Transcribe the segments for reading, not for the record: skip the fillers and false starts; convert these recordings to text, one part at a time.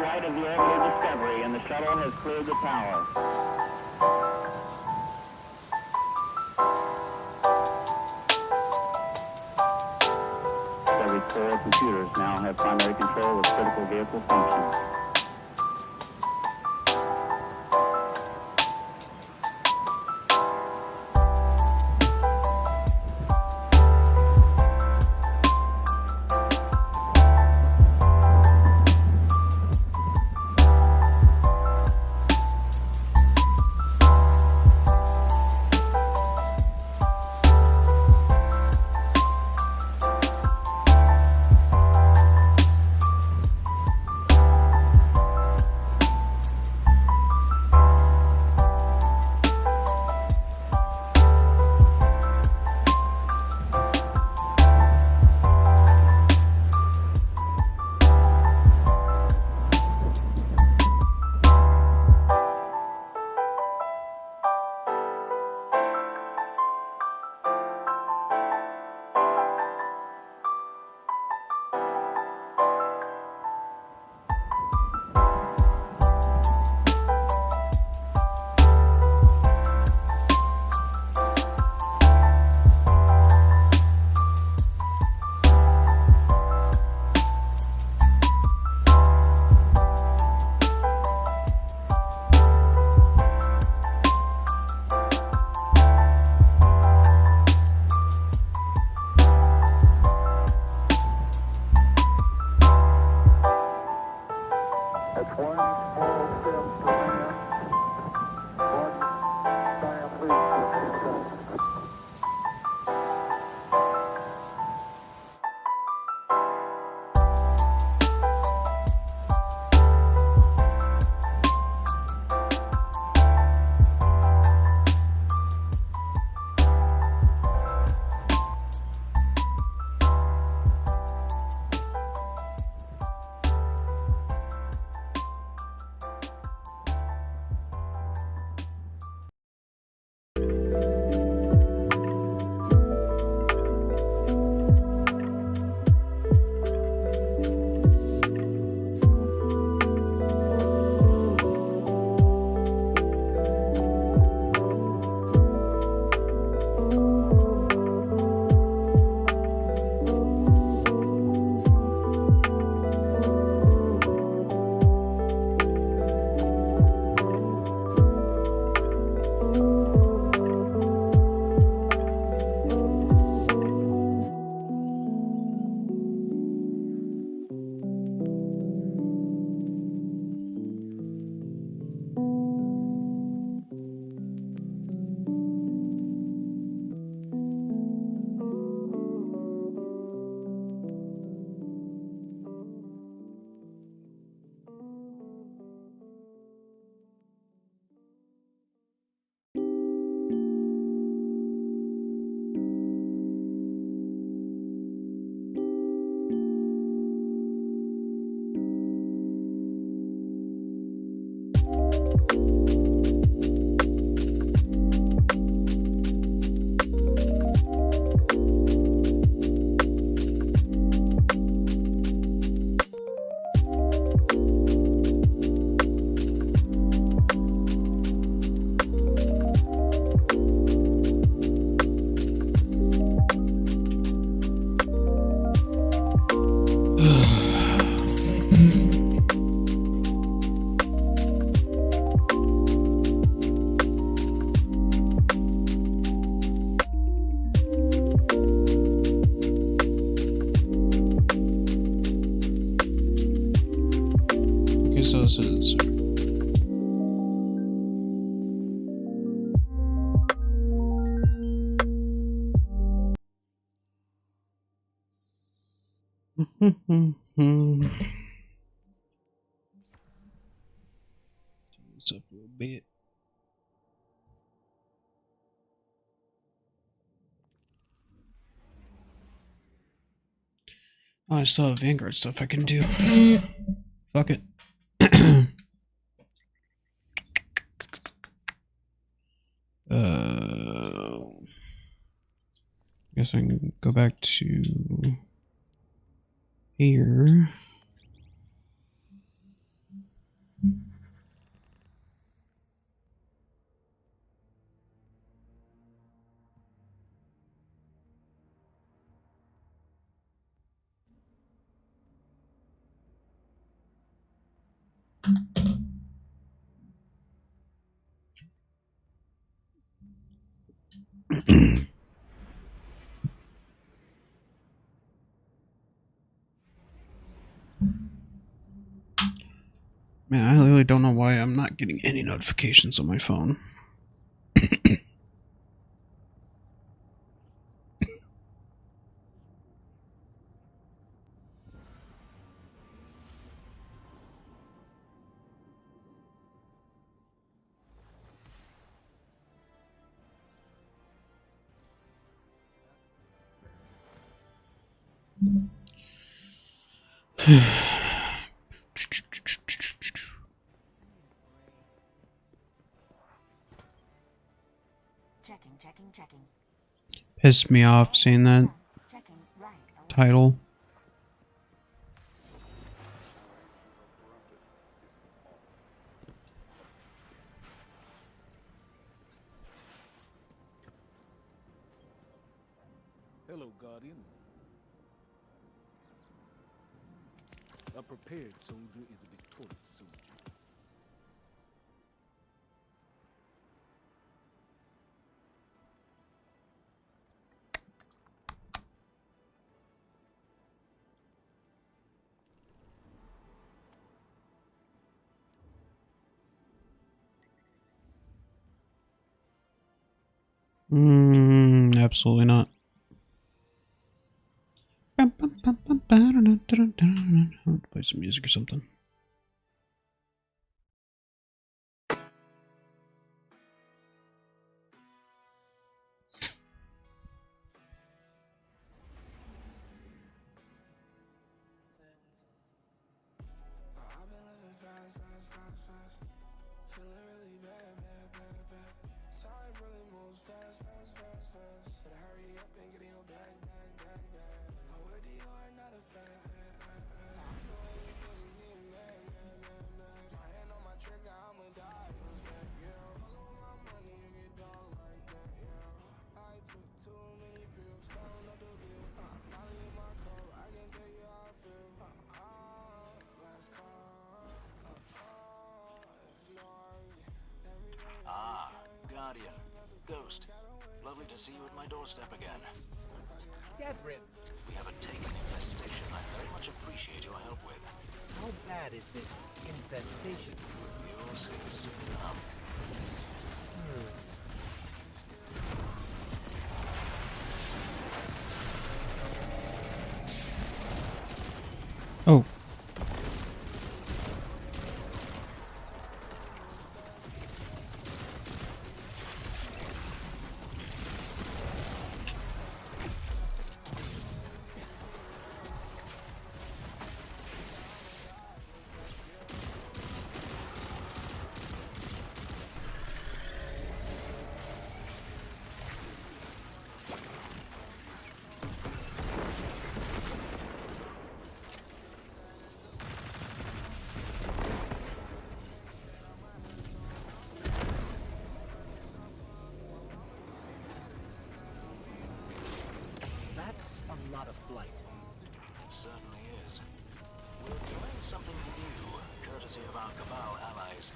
flight of the orbital Discovery, and the shuttle has cleared the tower. Discovery's core computers now have primary control of critical vehicle functions. resources. This up a little bit. Oh, I still have Vanguard stuff I can do. Fuck it. Guess I can go back to here. Man, I really don't know why I'm not getting any notifications on my phone. Checking. Pissed me off seeing that Checking. Right. title. Hello, Guardian. A prepared soldier is a victorious soldier. Absolutely not. Play some music or something. Guardian, Ghost, lovely to see you at my doorstep again. Gadrin, We have a taken infestation I very much appreciate your help with. how bad is this infestation? You'll see soon enough. Oh. That's a lot of blight. It certainly is. We're trying something new, courtesy of our Cabal allies.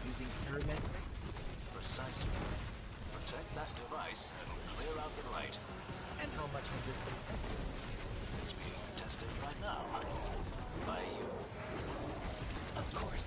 Using parametrics? Precisely. Protect that device and clear out the blight. And how much has this been tested? It's being tested right now. By you. Of course.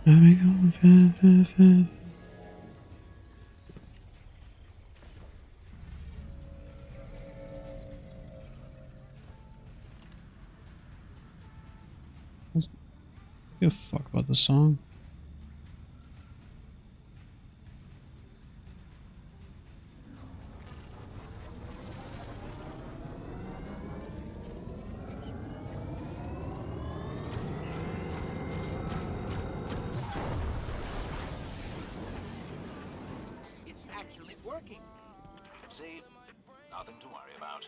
Let me go fast, fast, fast. Give a fuck about the song. It's actually working. See? Nothing to worry about.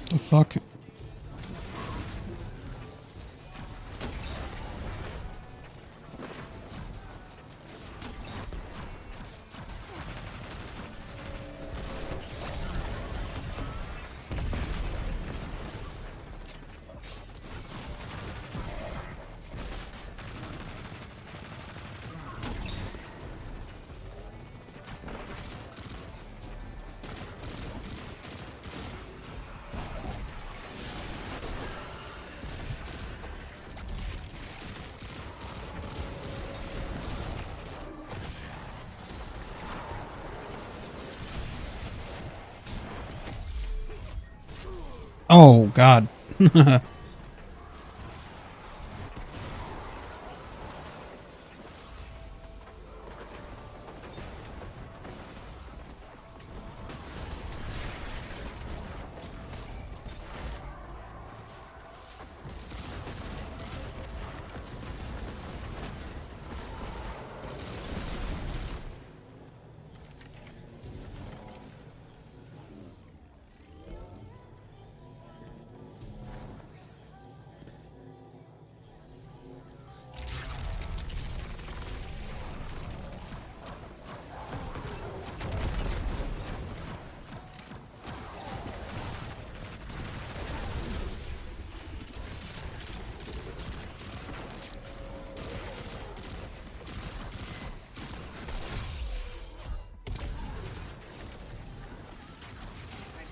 The fuck? Oh, God.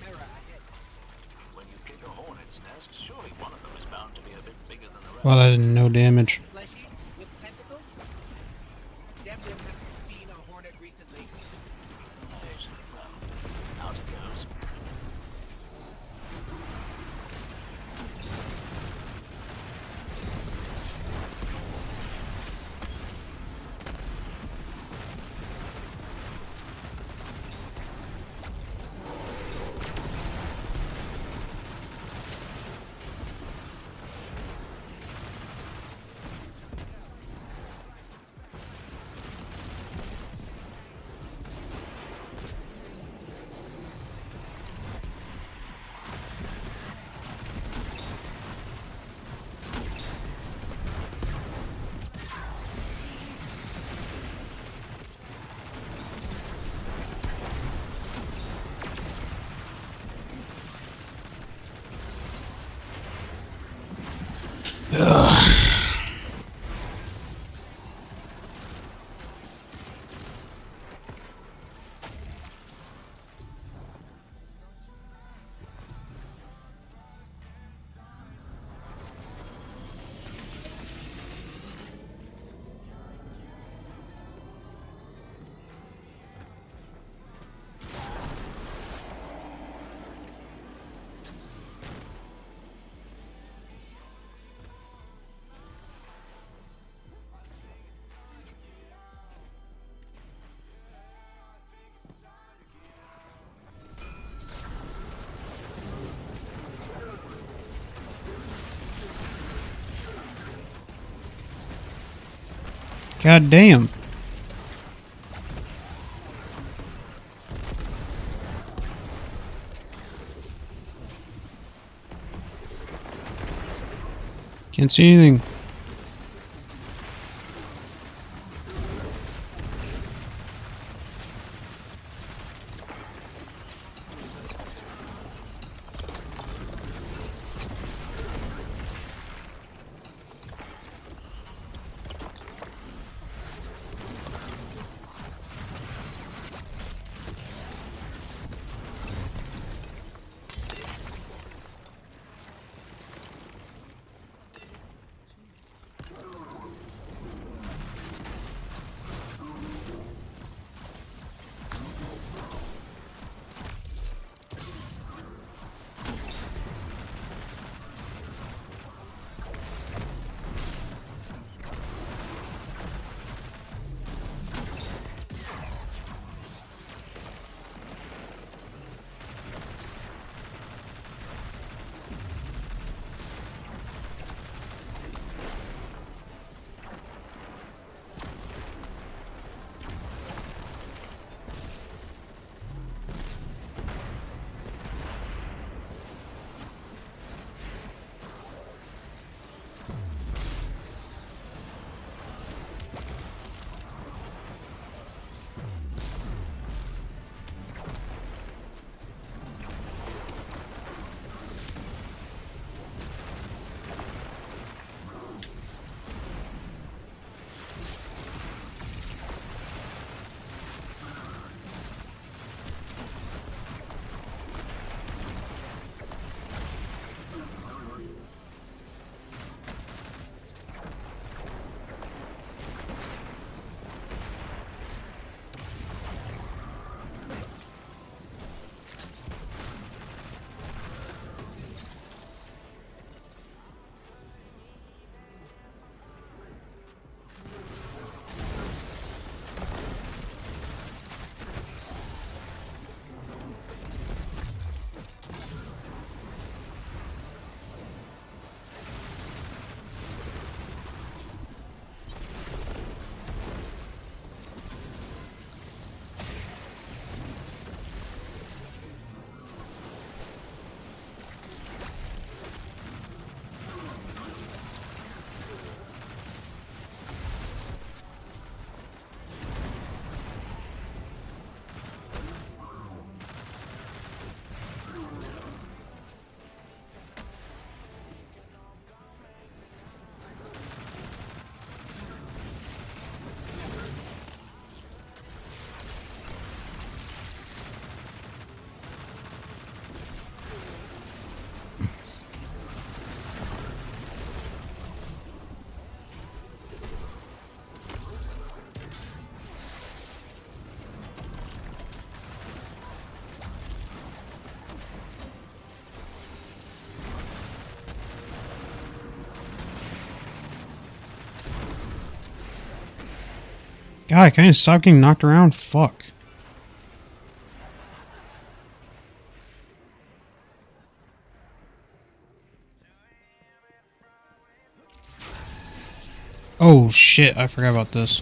Chimera ahead. When you kick a hornet's nest, surely one of them is bound to be a bit bigger than the rest. Well, that did no damage. Fleshy with tentacles? Damn near haven't seen a hornet recently. Right. Well, out it goes. Ugh. God damn. Can't see anything. God, can I stop getting knocked around? Fuck. Oh shit, I forgot about this.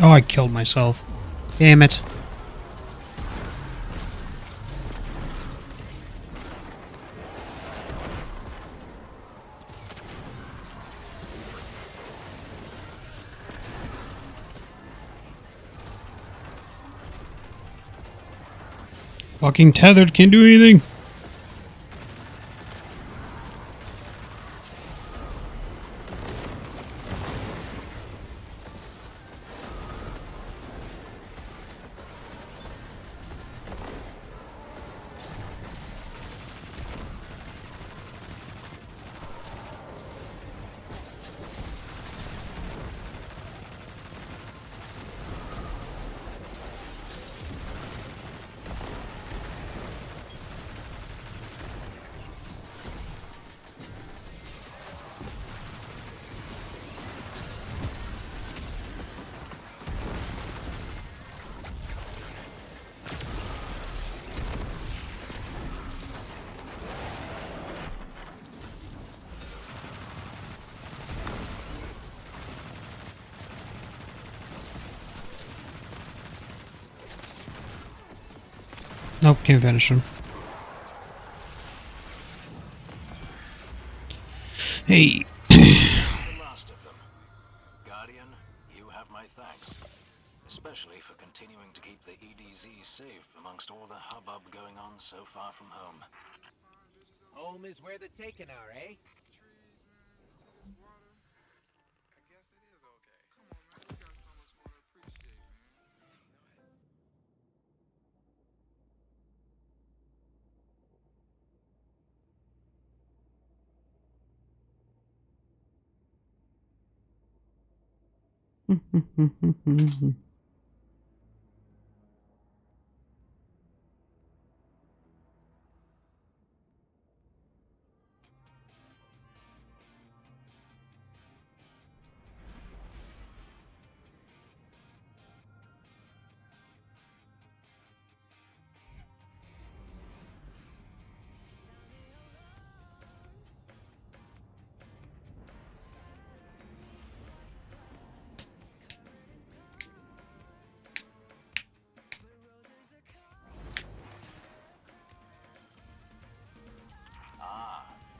Oh, I killed myself. Damn it. Fucking tethered, can't do anything. Nope, can't finish him. Hey. The last of them. Guardian, you have my thanks. Especially for continuing to keep the EDZ safe amongst all the hubbub going on so far from home. Home is where the taken are, eh?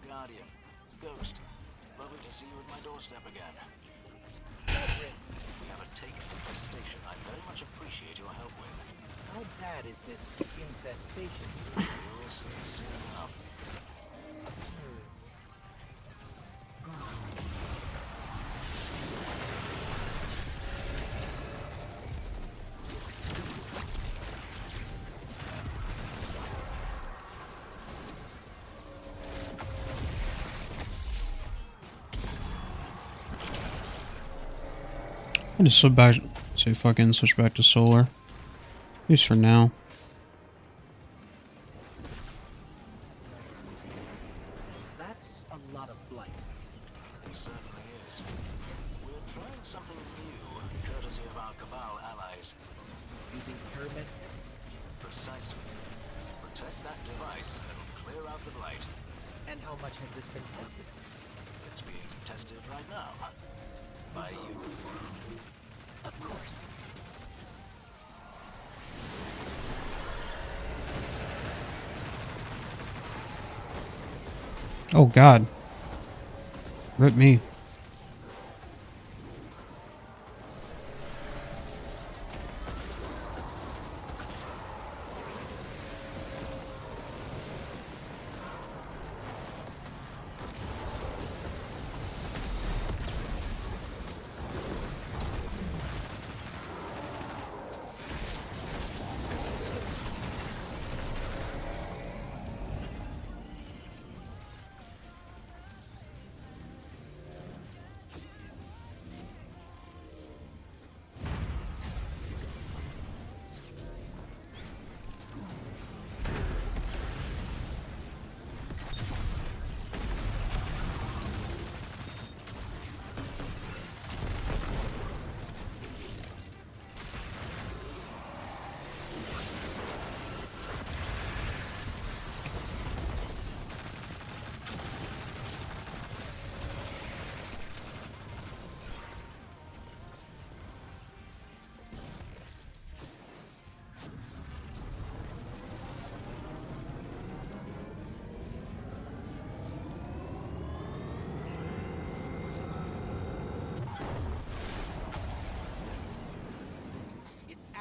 Guardian, Ghost, lovely to see you at my doorstep again. We have a take infestation I very much appreciate your help with. How bad is this infestation? You'll see soon enough. I just switch back to solar. At least for now. That's a lot of blight. It certainly is. We're trying something new, courtesy of our Cabal allies. Using pyramid. Precisely. Protect that device and clear out the blight. And how much has this been tested? It's being tested right now. By you. Of course. Oh god. Rip me.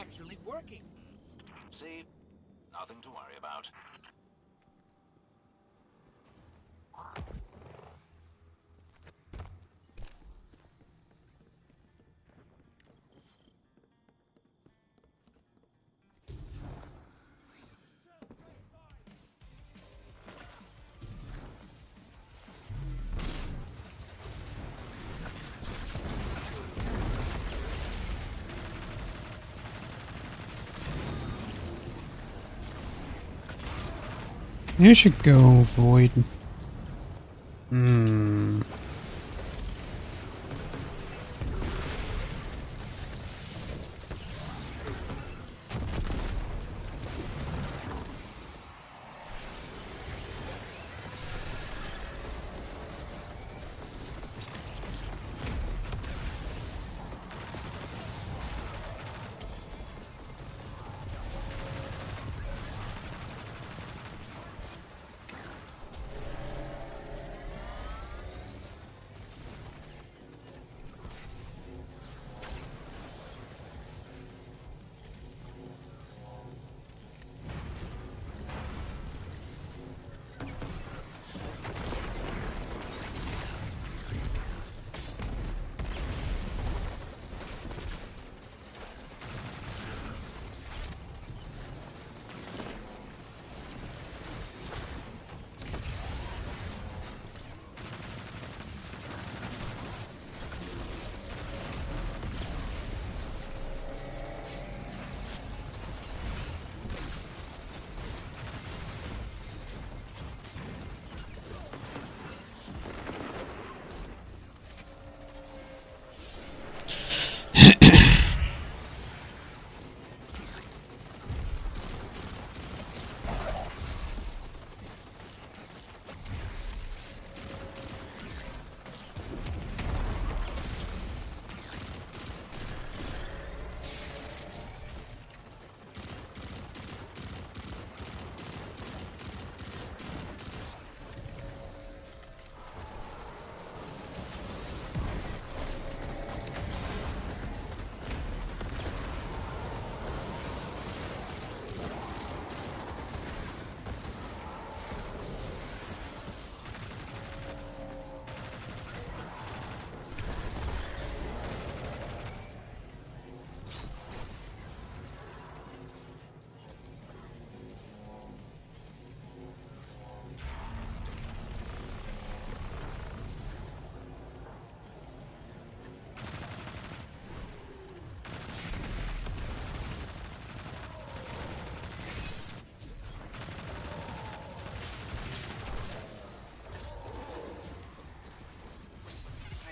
actually working. See? Nothing to worry about. You should go Void. Hmm.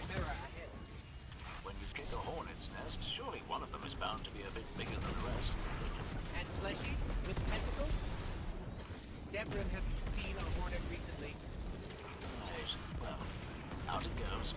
Chimera ahead. When you kick a hornet's nest, surely one of them is bound to be a bit bigger than the rest. And fleshy with tentacles? Devrim, have you seen a hornet recently? Right. Well, out it goes.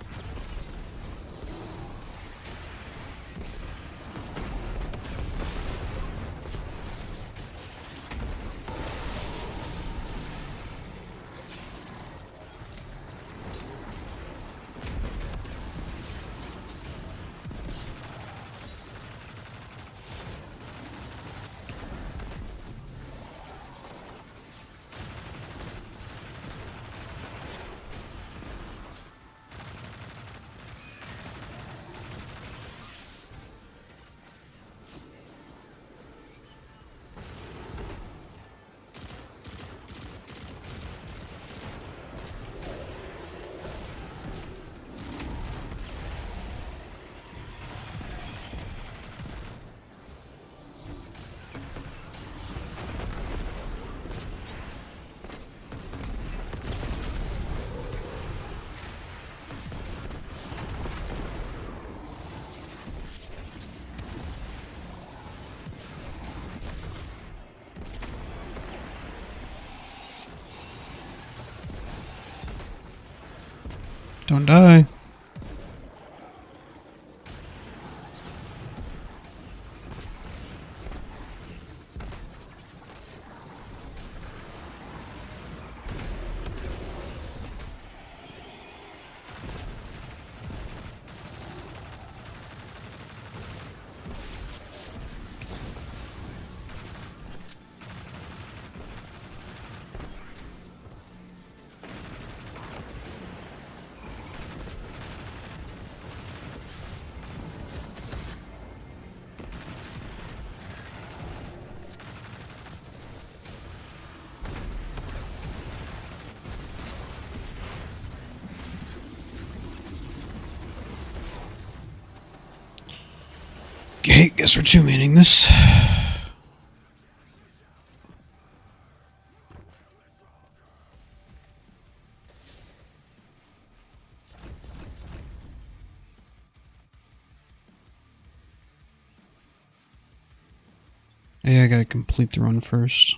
Don't die. Okay, guess we're two-manning this. Hey, I gotta complete the run first.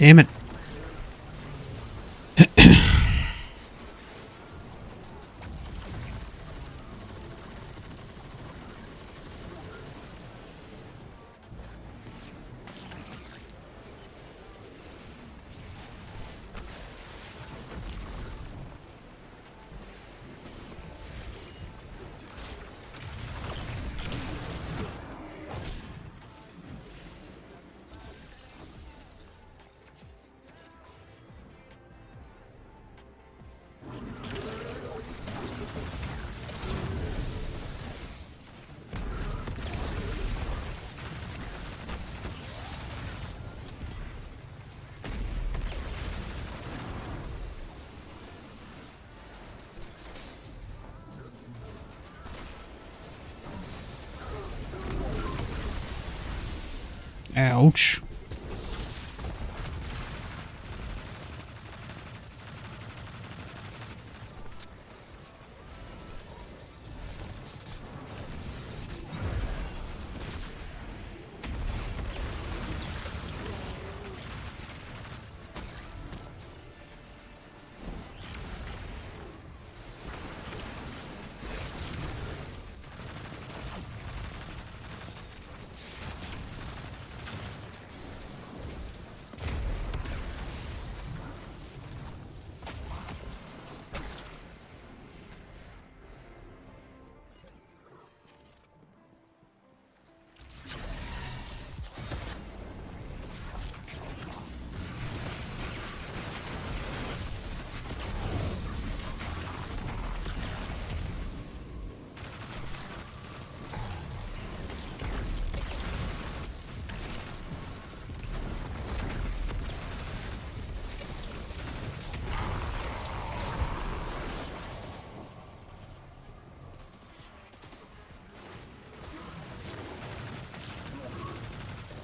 Damn it. Ouch.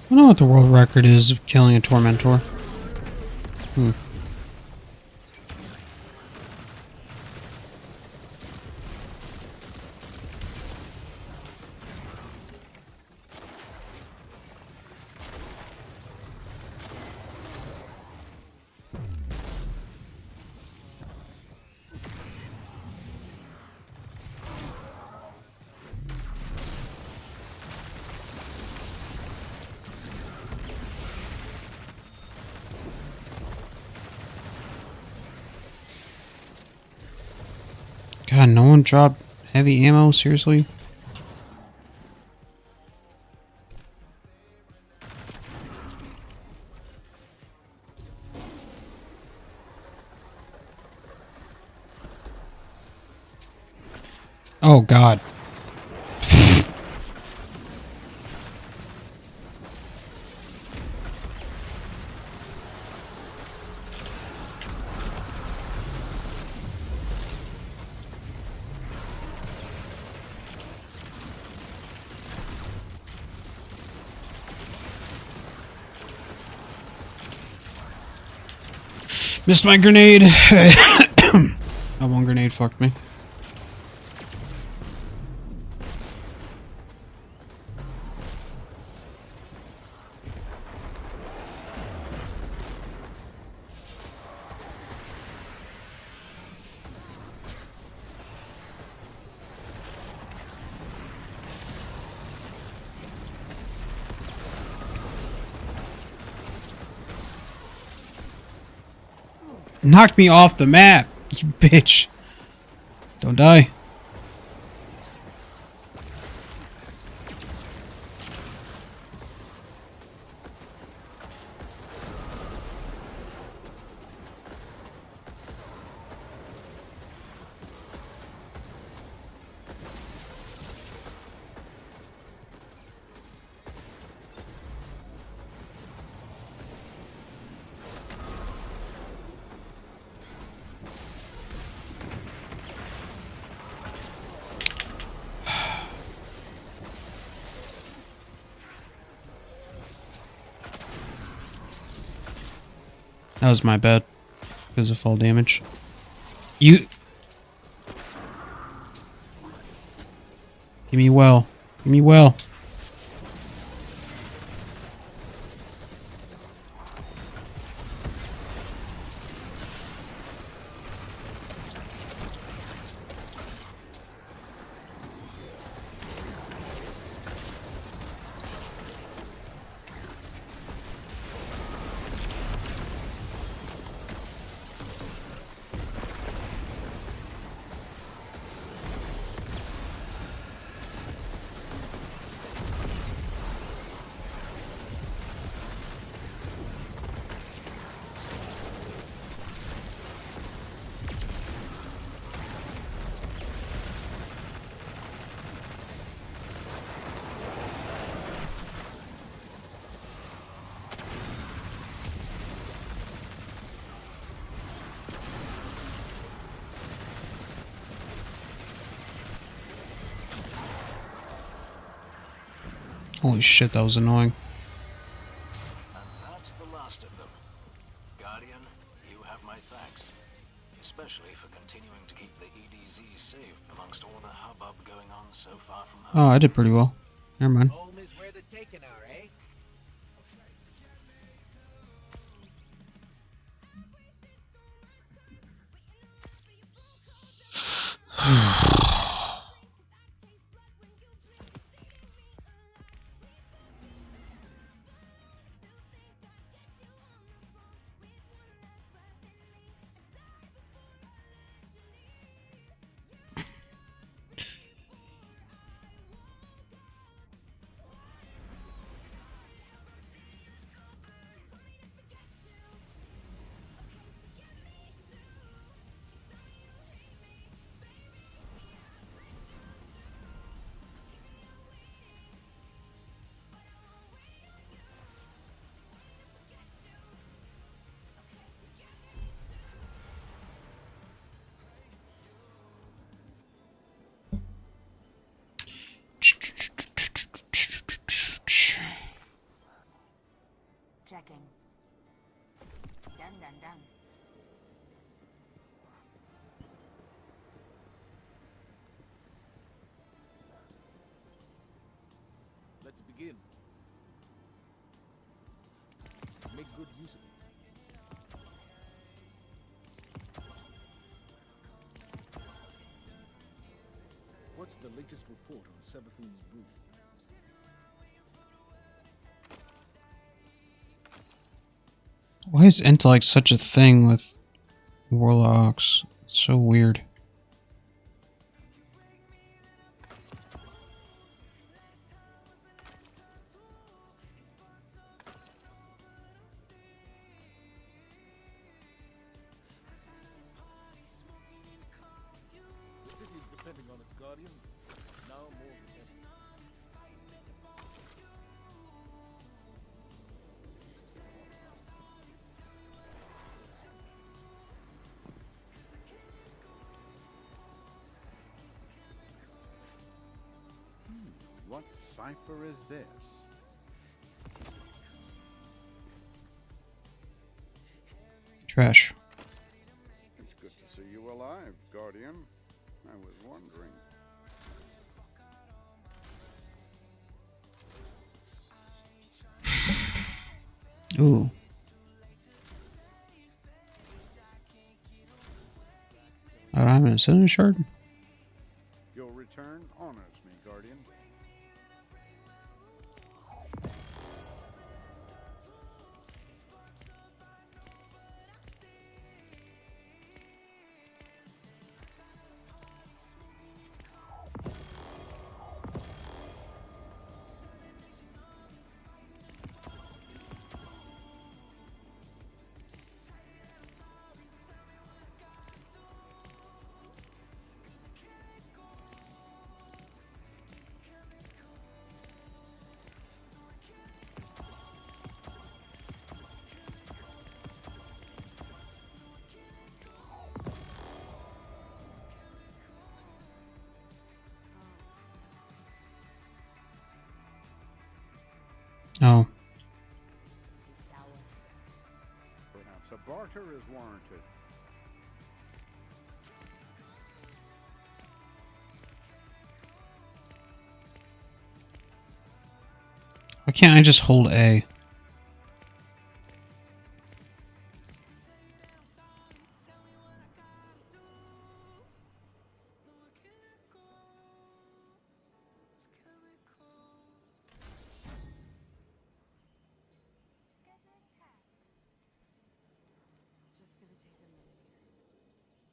I don't know what the world record is of killing a Tormentor. God, no one dropped heavy ammo? Seriously? Oh, God. Missed my grenade. That one grenade fucked me. Knocked me off the map, you bitch. Don't die. That was my bad. Because of fall damage. You... Give me well. Give me well. Holy shit, that was annoying. And that's the last of them. Guardian, you have my thanks. Especially for continuing to keep the EDZ safe amongst all the hubbub going on so far from home. Oh, I did pretty well. Never mind. Home is where the taken are, eh? checking. Done. Let's begin. Make good use of it. What's the latest report on Sebathin's brood? Why is intellect such a thing with warlocks? It's so weird. The city is depending on its guardian, now more than ever. What cipher is this? Trash. It's good to see you alive, Guardian. I was wondering. Ooh. I'm in a center shard. Your return honors me, Guardian. Oh. Perhaps a barter is warranted. Why can't I just hold A?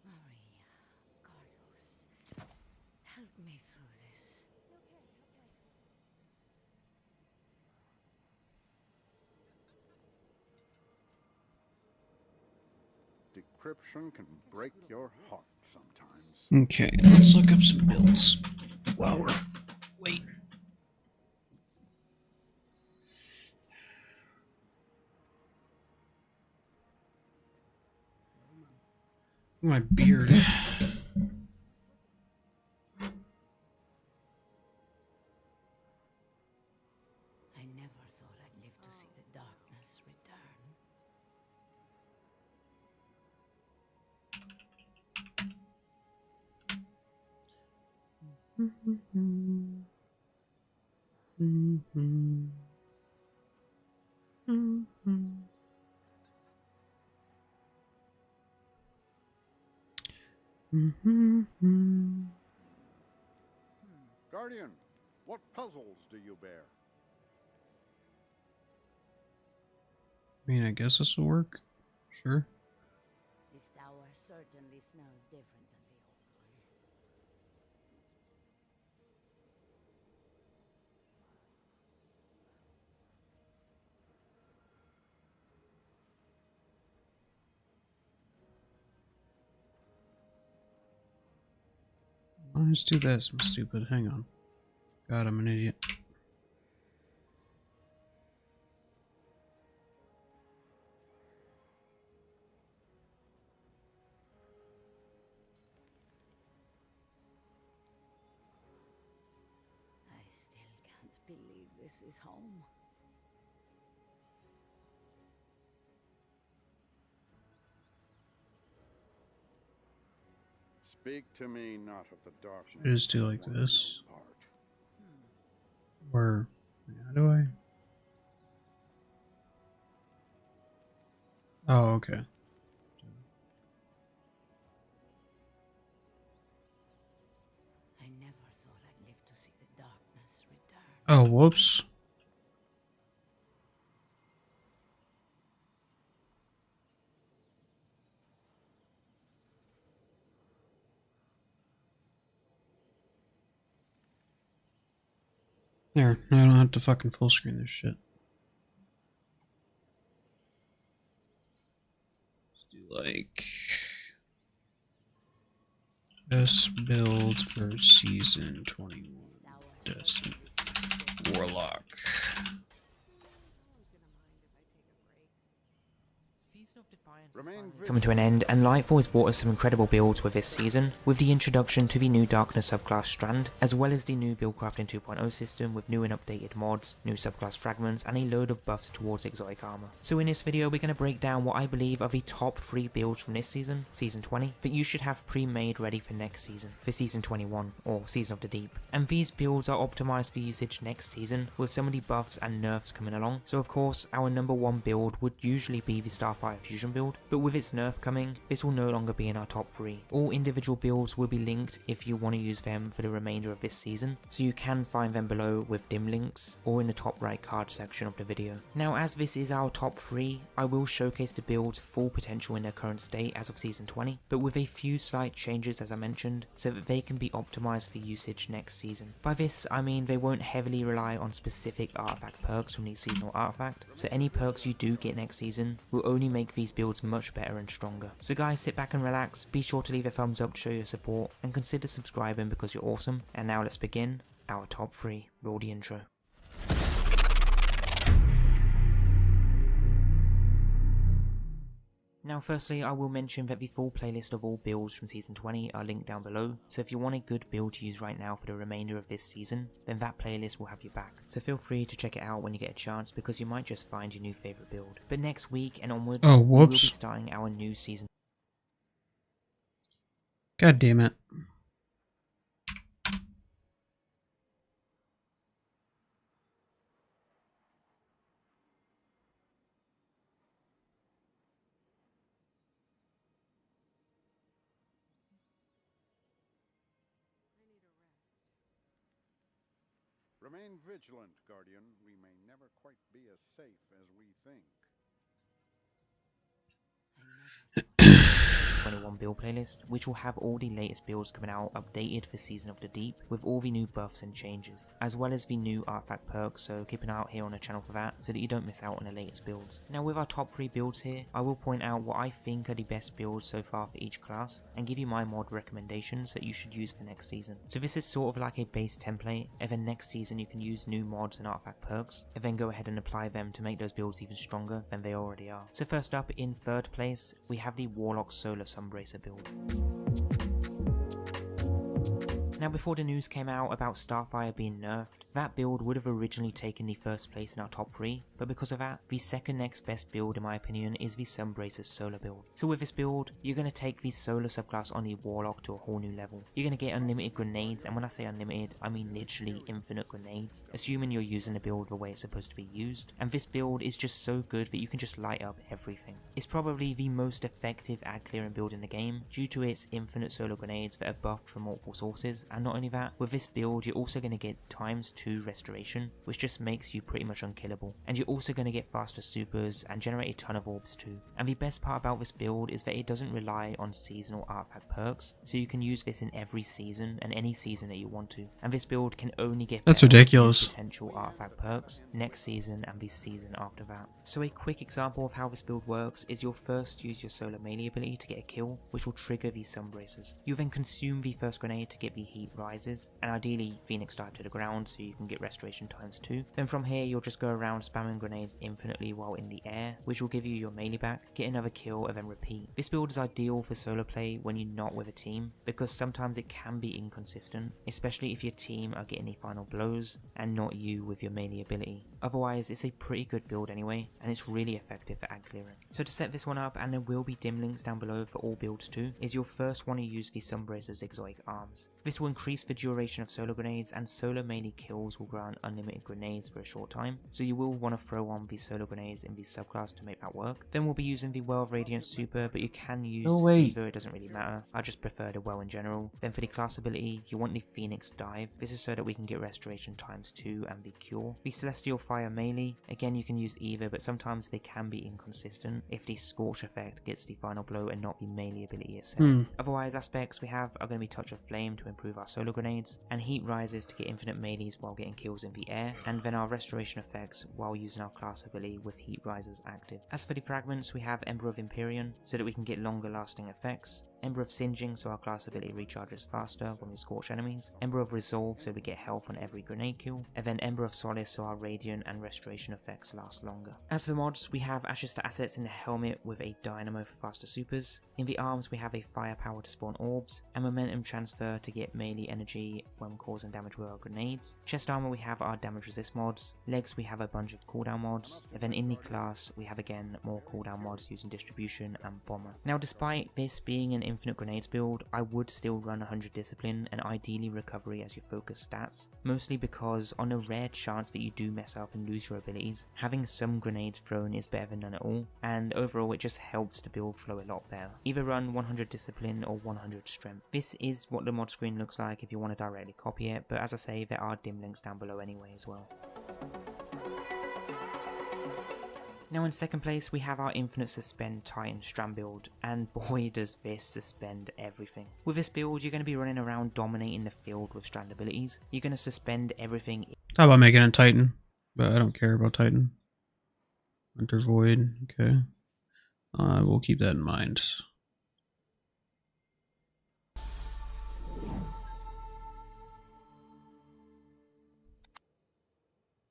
Maria, Carlos, help me through this. Decryption can break your heart sometimes. Okay, let's look up some builds while we're wait. My beard. I never thought I'd live to see the darkness return. Guardian, what puzzles do you bear? I mean, I guess this will work. Sure. This tower certainly smells different than the old one. Let's do this. I'm stupid. Hang on. God, I'm an idiot. I still can't believe this is home. Speak to me not of the darkness. Just do I like want no this. part. Or how do I? Oh, okay. I never thought I'd live to see the darkness return. Oh, whoops. There, now I don't have to fucking full screen this shit. Let's do like best build for season 21. Destiny Warlock. Coming to an end, and Lightfall has brought us some incredible builds with this season, with the introduction to the new Darkness subclass Strand, as well as the new build crafting 2.0 system with new and updated mods, new subclass fragments, and a load of buffs towards exotic armor. So in this video we're going to break down what I believe are the top 3 builds from this season, season 20, that you should have pre-made ready for next season, for season 21, or Season of the Deep. And these builds are optimized for usage next season, with some of the buffs and nerfs coming along. So of course, our number 1 build would usually be the Starfire Fusion build, but with its nerf coming, this will no longer be in our top 3. All individual builds will be linked if you want to use them for the remainder of this season, so you can find them below with dim links, or in the top right card section of the video. Now as this is our top 3, I will showcase the build's full potential in their current state as of season 20, but with a few slight changes as I mentioned, so that they can be optimized for usage next season. By this I mean they won't heavily rely on specific artifact perks from each seasonal artifact, so any perks you do get next season will only make these builds much better and stronger. So guys, sit back and relax, be sure to leave a thumbs up to show your support, and consider subscribing because you're awesome. And now let's begin our top 3. Roll the intro. Now firstly, I will mention that the full playlist of all builds from season 20 are linked down below, so if you want a good build to use right now for the remainder of this season, then that playlist will have your back. So feel free to check it out when you get a chance, because you might just find your new favourite build. But next week and onwards, we will be starting our new season. God damn it. Remain vigilant, Guardian. We may never quite be as safe as we think. 21 build playlist, which will have all the latest builds coming out updated for Season of the Deep, with all the new buffs and changes, as well as the new artifact perks, so keep an eye out here on the channel for that, so that you don't miss out on the latest builds. Now with our top 3 builds here, I will point out what I think are the best builds so far for each class, and give you my mod recommendations that you should use for next season. So this is sort of like a base template, and then next season you can use new mods and artifact perks, and then go ahead and apply them to make those builds even stronger than they already are. So first up, in 3rd place, we have the Warlock Solar Sunbracer build. Now before the news came out about Starfire being nerfed, that build would have originally taken the 1st place in our top 3, but because of that, the 2nd next best build in my opinion is the Sunbracer's Solar build. So with this build, you're going to take the Solar subclass on the Warlock to a whole new level. You're going to get unlimited grenades, and when I say unlimited, I mean literally infinite grenades, assuming you're using the build the way it's supposed to be used, and this build is just so good that you can just light up everything. It's probably the most effective ad clearing build in the game, due to its infinite solar grenades that are buffed from multiple sources, and not only that, with this build you're also going to get ×2 restoration, which just makes you pretty much unkillable, and you're also going to get faster supers and generate a ton of orbs too. And the best part about this build is that it doesn't rely on seasonal artifact perks, so you can use this in every season and any season that you want to, and this build can only get That's better ridiculous. with potential artifact perks next season and the season after that. So a quick example of how this build works is you'll first use your solar melee ability to get a kill, which will trigger these Sunbracers. You then consume the first grenade to get the heat rises, and ideally Phoenix dive to the ground so you can get restoration ×2. Then from here you'll just go around spamming grenades infinitely while in the air, which will give you your melee back, get another kill, and then repeat. This build is ideal for solo play when you're not with a team, because sometimes it can be inconsistent, especially if your team are getting the final blows and not you with your melee ability. otherwise it's a pretty good build anyway, and it's really effective for ag clearing. So to set this one up, and there will be dim links down below for all builds too, is you'll first want to use the Sunbrazer's exotic arms. This will increase the duration of solo grenades, and solo melee kills will grant unlimited grenades for a short time, so you will want to throw on these solo grenades in the subclass to make that work. Then we'll be using the Well of Radiance super, but you can use either, it doesn't really matter. I just prefer the Well in general. Then for the class ability, you want the Phoenix Dive. This is so that we can get restoration ×2 and the Cure. The Celestial Fire melee, again you can use either, but sometimes they can be inconsistent if the Scorch effect gets the final blow and not the melee ability itself. Otherwise aspects we have are going to be Touch of Flame to improve our solo grenades, and Heat Rises to get infinite melees while getting kills in the air, and then our restoration effects while using our class ability with Heat Rises active. As for the fragments, we have Ember of Empyrean so that we can get longer lasting effects, Ember of Singeing so our class ability recharges faster when we scorch enemies, Ember of Resolve so we get health on every grenade kill, and then Ember of Solace so our radiant and restoration effects last longer. As for mods, we have Ashes to Assets in the helmet with a Dynamo for faster supers, in the arms we have a Firepower to spawn orbs, and Momentum Transfer to get melee energy when causing damage with our grenades. Chest armor we have our damage resist mods, legs we have a bunch of cooldown mods, and then in the class we have again more cooldown mods using Distribution and Bomber. Now despite this being an infinite grenades build, I would still run 100 discipline and ideally recovery as your focus stats, mostly because on a rare chance that you do mess up and lose your abilities, having some grenades thrown is better than none at all, and overall it just helps the build flow a lot better. Either run 100 discipline or 100 strength. This is what the mod screen looks like if you want to directly copy it, but as I say, there are dim links down below anyway as well. Now in second place we have our Infinite Suspend Titan Strand build, and boy does this suspend everything. With this build you're going to be running around dominating the field with strand abilities. You're going to suspend everything. How about making it Titan? But I don't care about Titan. Hunter Void, okay. We'll keep that in mind.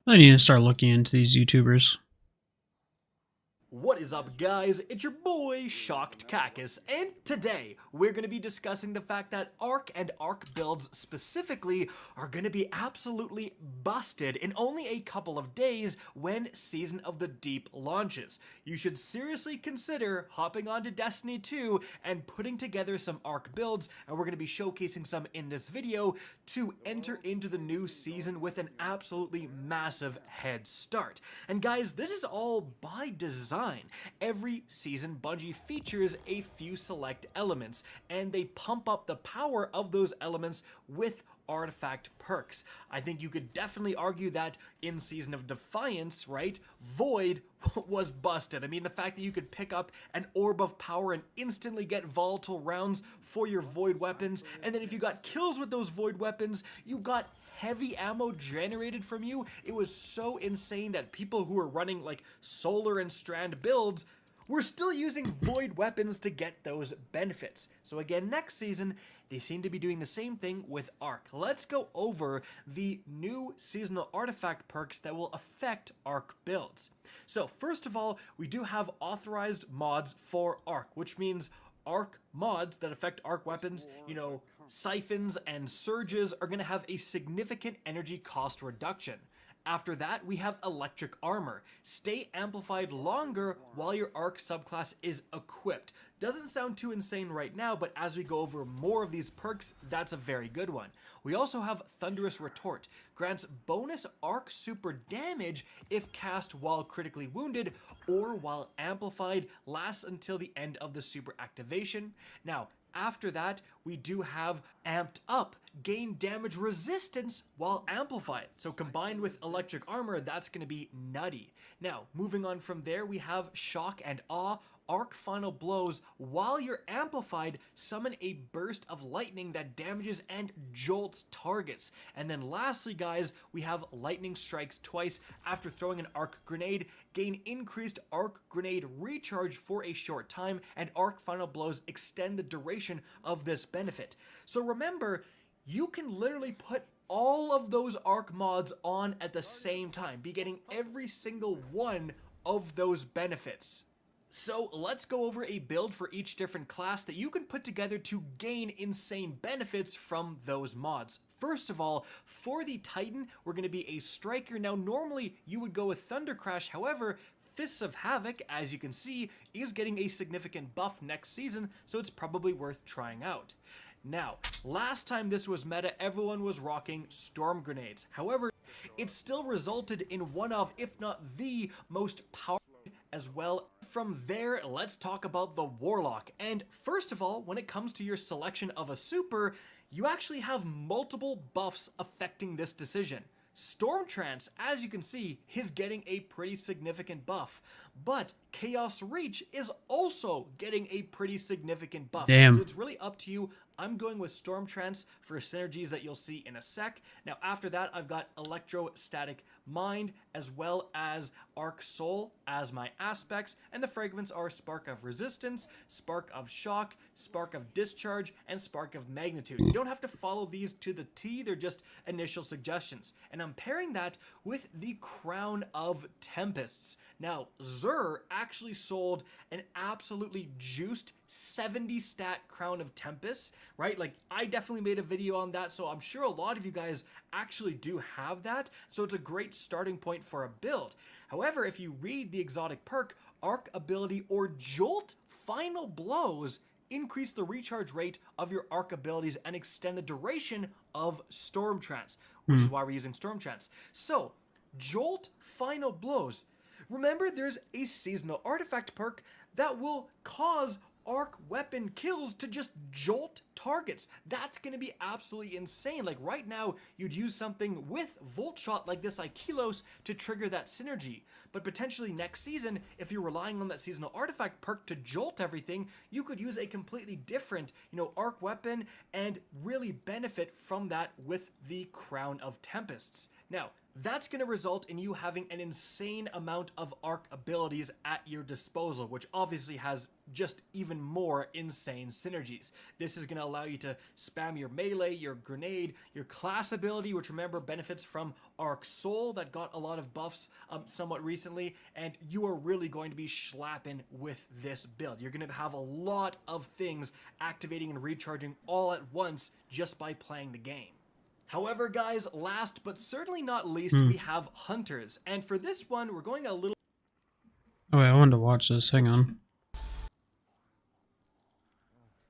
I need to start looking into these YouTubers. What is up guys, it's your boy Shocked Cacus, and today we're going to be discussing the fact that Arc and Arc builds specifically are going to be absolutely busted in only a couple of days when Season of the Deep launches. You should seriously consider hopping onto Destiny 2 and putting together some Arc builds, and we're going to be showcasing some in this video to enter into the new season with an absolutely massive head start. And guys, this is all by design. Every season, Bungie features a few select elements, and they pump up the power of those elements with artifact perks. I think you could definitely argue that in Season of Defiance, right, Void was busted. I mean, the fact that you could pick up an Orb of Power and instantly get volatile rounds for your Void weapons, and then if you got kills with those Void weapons, you got heavy ammo generated from you. It was so insane that people who were running like solar and strand builds were still using Void weapons to get those benefits. So again, next season, they seem to be doing the same thing with Arc. Let's go over the new seasonal artifact perks that will affect Arc builds. So first of all, we do have authorized mods for Arc, which means Arc mods that affect Arc weapons, you know, siphons and surges are going to have a significant energy cost reduction. After that, we have electric armor. Stay amplified longer while your Arc subclass is equipped. Doesn't sound too insane right now, but as we go over more of these perks, that's a very good one. We also have Thunderous Retort. Grants bonus Arc super damage if cast while critically wounded or while amplified, lasts until the end of the super activation. Now, after that, we do have Amped Up, gain damage resistance while amplified. So combined with electric armor, that's going to be nutty. Now, moving on from there, we have Shock and Awe. Arc Final Blows, while you're amplified, summon a burst of lightning that damages and jolts targets. And then lastly, guys, we have Lightning Strikes twice after throwing an Arc Grenade, gain increased Arc Grenade recharge for a short time, and Arc Final Blows extend the duration of this benefit. So remember, you can literally put all of those Arc mods on at the same time, be getting every single one of those benefits. So let's go over a build for each different class that you can put together to gain insane benefits from those mods. First of all, for the Titan, we're going to be a striker. Now, normally you would go with Thunder Crash. However, Fists of Havoc, as you can see, is getting a significant buff next season, so it's probably worth trying out. Now, last time this was meta, everyone was rocking Storm Grenades. However, it still resulted in one of, if not the, most powerful as well. From there, let's talk about the Warlock. And first of all, when it comes to your selection of a super, you actually have multiple buffs affecting this decision. Storm Trance, as you can see, is getting a pretty significant buff, but Chaos Reach is also getting a pretty significant buff. Damn. So it's really up to you. I'm going with Storm Trance for synergies that you'll see in a sec. Now after that, I've got Electrostatic Mind as well as Arc Soul as my aspects, and the fragments are Spark of Resistance, Spark of Shock, Spark of Discharge, and Spark of Magnitude. You don't have to follow these to the T, they're just initial suggestions. And I'm pairing that with the Crown of Tempests. Now, Xur actually sold an absolutely juiced 70 stat Crown of Tempests, right? Like, I definitely made a video on that, so I'm sure a lot of you guys actually do have that, so it's a great starting point for a build. However, if you read the exotic perk, Arc Ability or Jolt Final Blows increase the recharge rate of your arc abilities and extend the duration of Storm Trance, which is why we're using Storm Trance. So, Jolt Final Blows. Remember, there's a seasonal artifact perk that will cause arc weapon kills to just jolt targets. That's going to be absolutely insane. Like right now, you'd use something with Volt Shot like this Aikilos to trigger that synergy. But potentially next season, if you're relying on that seasonal artifact perk to jolt everything, you could use a completely different, arc weapon and really benefit from that with the Crown of Tempests. Now, that's going to result in you having an insane amount of arc abilities at your disposal, which obviously has just even more insane synergies. This is going to allow you to spam your melee, your grenade, your class ability, which remember benefits from Arc Soul that got a lot of buffs somewhat recently, and you are really going to be slapping with this build. You're going to have a lot of things activating and recharging all at once just by playing the game. However, guys, last but certainly not least, we have Hunters. And for this one, we're going a little... Oh, wait, I wanted to watch this. Hang on.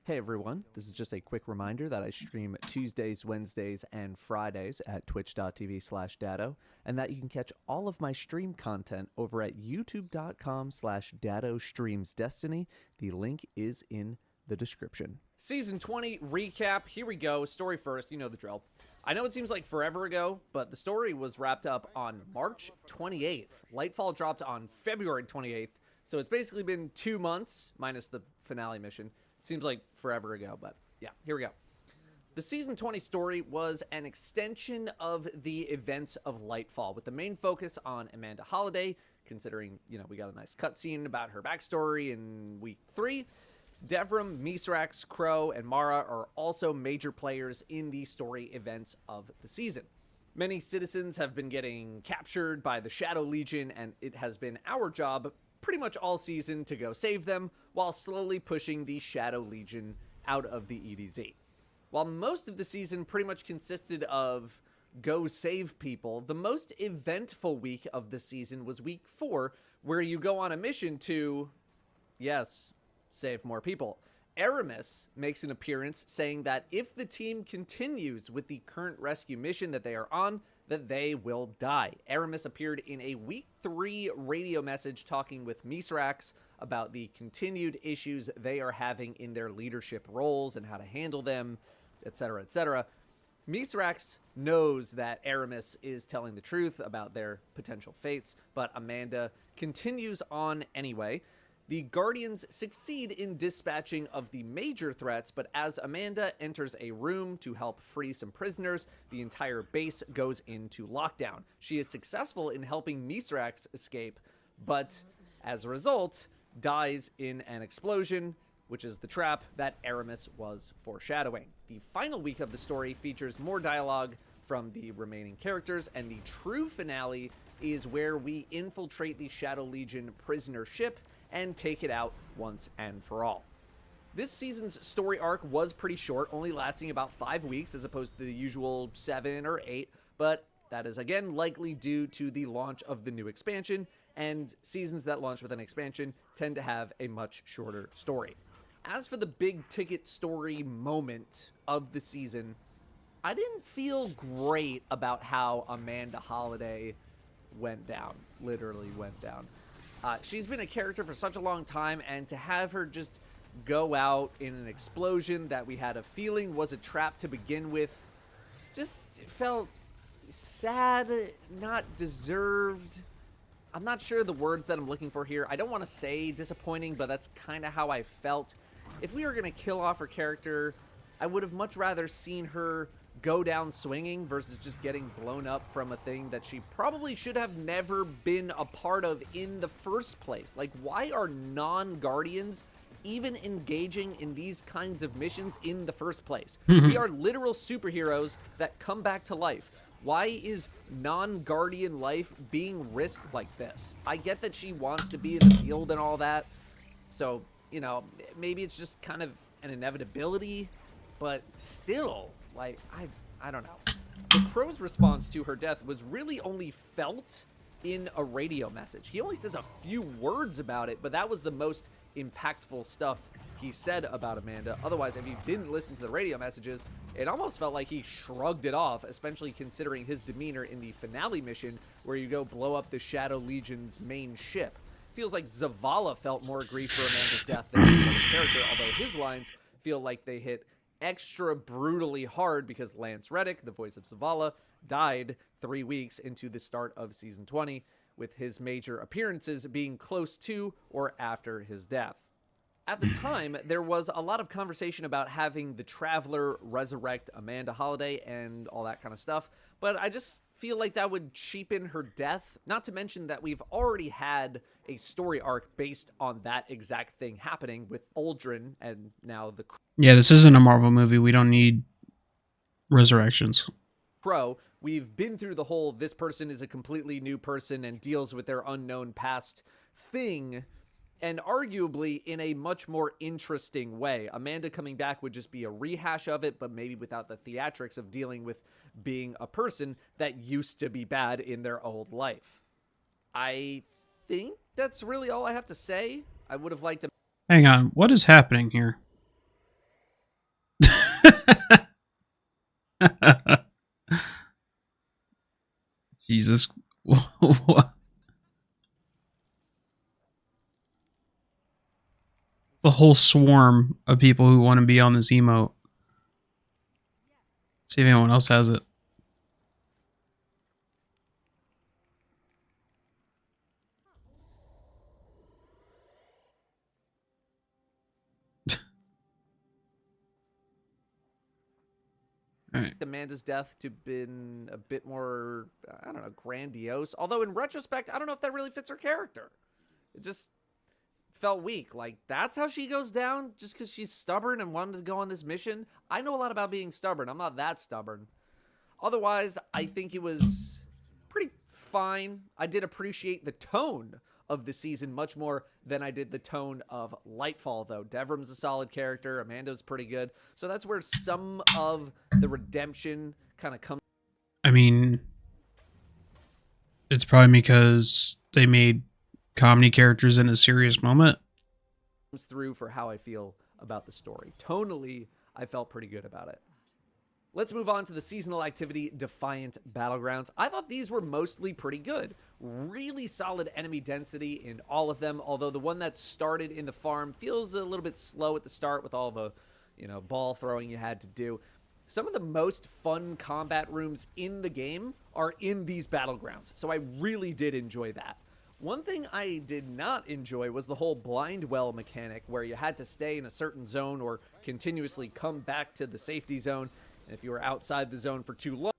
Hey everyone, this is just a quick reminder that I stream Tuesdays, Wednesdays, and Fridays at twitch.tv/Dado, and that you can catch all of my stream content over at youtube.com/DadoStreamsDestiny. The link is in the description. Season 20 recap. Here we go. Story first. You know the drill. I know it seems like forever ago, but the story was wrapped up on March 28th. Lightfall dropped on February 28th, so it's basically been 2 months, minus the finale mission. Seems like forever ago, but yeah, here we go. The Season 20 story was an extension of the events of Lightfall, with the main focus on Amanda Holliday, considering, we got a nice cutscene about her backstory in week 3. Devrim, Misrax, Crow, and Mara are also major players in the story events of the season. Many citizens have been getting captured by the Shadow Legion, and it has been our job pretty much all season to go save them, while slowly pushing the Shadow Legion out of the EDZ. While most of the season pretty much consisted of go save people, the most eventful week of the season was week 4, where you go on a mission to, yes, save more people. Aramis makes an appearance saying that if the team continues with the current rescue mission that they are on, that they will die. Aramis appeared in a week 3 radio message talking with Misrax about the continued issues they are having in their leadership roles and how to handle them, etc., etc. Misrax knows that Aramis is telling the truth about their potential fates, but Amanda continues on anyway. The Guardians succeed in dispatching of the major threats, but as Amanda enters a room to help free some prisoners, the entire base goes into lockdown. She is successful in helping Misrax escape, but as a result, dies in an explosion, which is the trap that Aramis was foreshadowing. The final week of the story features more dialogue from the remaining characters, and the true finale is where we infiltrate the Shadow Legion prisoner ship and take it out once and for all. This season's story arc was pretty short, only lasting about 5 weeks as opposed to the usual 7 or 8, but that is again likely due to the launch of the new expansion, and seasons that launch with an expansion tend to have a much shorter story. As for the big ticket story moment of the season, I didn't feel great about how Amanda Holiday went down, literally went down. She's been a character for such a long time, and to have her just go out in an explosion that we had a feeling was a trap to begin with just felt sad, not deserved. I'm not sure the words that I'm looking for here. I don't want to say disappointing, but that's kind of how I felt. If we were going to kill off her character, I would have much rather seen her go down swinging versus just getting blown up from a thing that she probably should have never been a part of in the first place. Like, why are non-Guardians even engaging in these kinds of missions in the first place? We are literal superheroes that come back to life. Why is non-Guardian life being risked like this? I get that she wants to be in the field and all that, so, you know, maybe it's just kind of an inevitability, but still, like, I don't know. The Crow's response to her death was really only felt in a radio message. He only says a few words about it, but that was the most impactful stuff he said about Amanda. Otherwise, if you didn't listen to the radio messages, it almost felt like he shrugged it off, especially considering his demeanor in the finale mission where you go blow up the Shadow Legion's main ship. Feels like Zavala felt more grief for Amanda's death than any other character, although his lines feel like they hit extra brutally hard because Lance Reddick, the voice of Zavala, died 3 weeks into the start of Season 20, with his major appearances being close to or after his death. At the time, there was a lot of conversation about having the Traveler resurrect Amanda Holiday and all that kind of stuff, but I just feel like that would cheapen her death, not to mention that we've already had a story arc based on that exact thing happening with Aldrin and now the Yeah, this isn't a Marvel movie. We don't need resurrections. Crow. We've been through the whole this person is a completely new person and deals with their unknown past thing, and arguably in a much more interesting way. Amanda coming back would just be a rehash of it, but maybe without the theatrics of dealing with being a person that used to be bad in their old life. I think that's really all I have to say. I would have liked to... Hang on, what is happening here? Jesus. What? The whole swarm of people who want to be on this emote. See if anyone else has it. Right. Amanda's death to been a bit more, I don't know, grandiose. Although in retrospect, I don't know if that really fits her character. It just felt weak. Like, that's how she goes down just because she's stubborn and wanted to go on this mission? I know a lot about being stubborn. I'm not that stubborn. Otherwise, I think it was pretty fine. I did appreciate the tone of the season much more than I did the tone of Lightfall, though. Devram's a solid character. Amanda's pretty good. So that's where some of the redemption kind of comes. I mean, it's probably because they made comedy characters in a serious moment. Through for how I feel about the story. Tonally, I felt pretty good about it. Let's move on to the seasonal activity, Defiant Battlegrounds. I thought these were mostly pretty good. Really solid enemy density in all of them, although the one that started in the farm feels a little bit slow at the start with all the, ball throwing you had to do. Some of the most fun combat rooms in the game are in these battlegrounds, so I really did enjoy that. One thing I did not enjoy was the whole blind well mechanic where you had to stay in a certain zone or continuously come back to the safety zone. And if you were outside the zone for too long...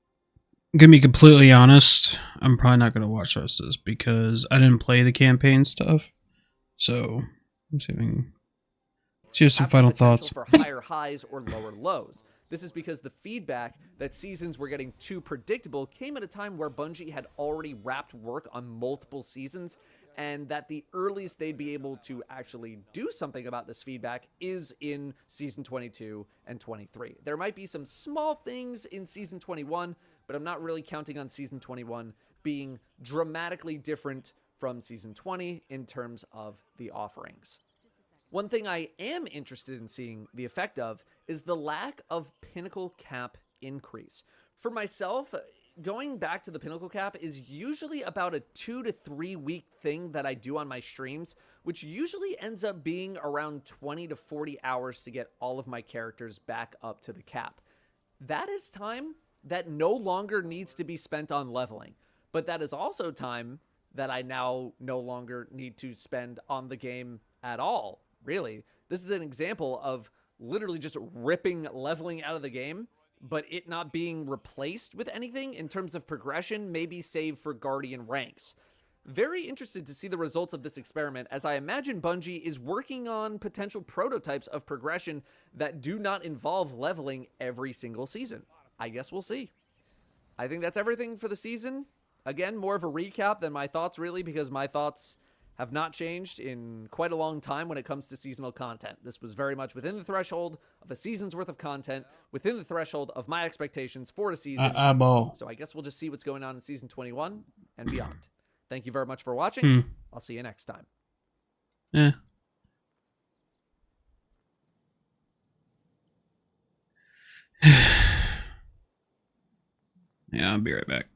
I'm going to be completely honest. I'm probably not going to watch the rest of this because I didn't play the campaign stuff. So, I'm saving... Here's some final thoughts. For higher highs or lower lows. This is because the feedback that seasons were getting too predictable came at a time where Bungie had already wrapped work on multiple seasons, and that the earliest they'd be able to actually do something about this feedback is in Season 22 and 23. There might be some small things in Season 21, but I'm not really counting on Season 21 being dramatically different from Season 20 in terms of the offerings. One thing I am interested in seeing the effect of is the lack of pinnacle cap increase. For myself, going back to the pinnacle cap is usually about a 2 to 3 week thing that I do on my streams, which usually ends up being around 20 to 40 hours to get all of my characters back up to the cap. That is time that no longer needs to be spent on leveling, but that is also time that I now no longer need to spend on the game at all, really. This is an example of literally just ripping leveling out of the game, but it not being replaced with anything in terms of progression, maybe save for Guardian ranks. Very interested to see the results of this experiment, as I imagine Bungie is working on potential prototypes of progression that do not involve leveling every single season. I guess we'll see. I think that's everything for the season. Again, more of a recap than my thoughts, really, because my thoughts have not changed in quite a long time when it comes to seasonal content. This was very much within the threshold of a season's worth of content, within the threshold of my expectations for a season. So I guess we'll just see what's going on in Season 21 and beyond. Thank you very much for watching. I'll see you next time. Yeah. Yeah, I'll be right back.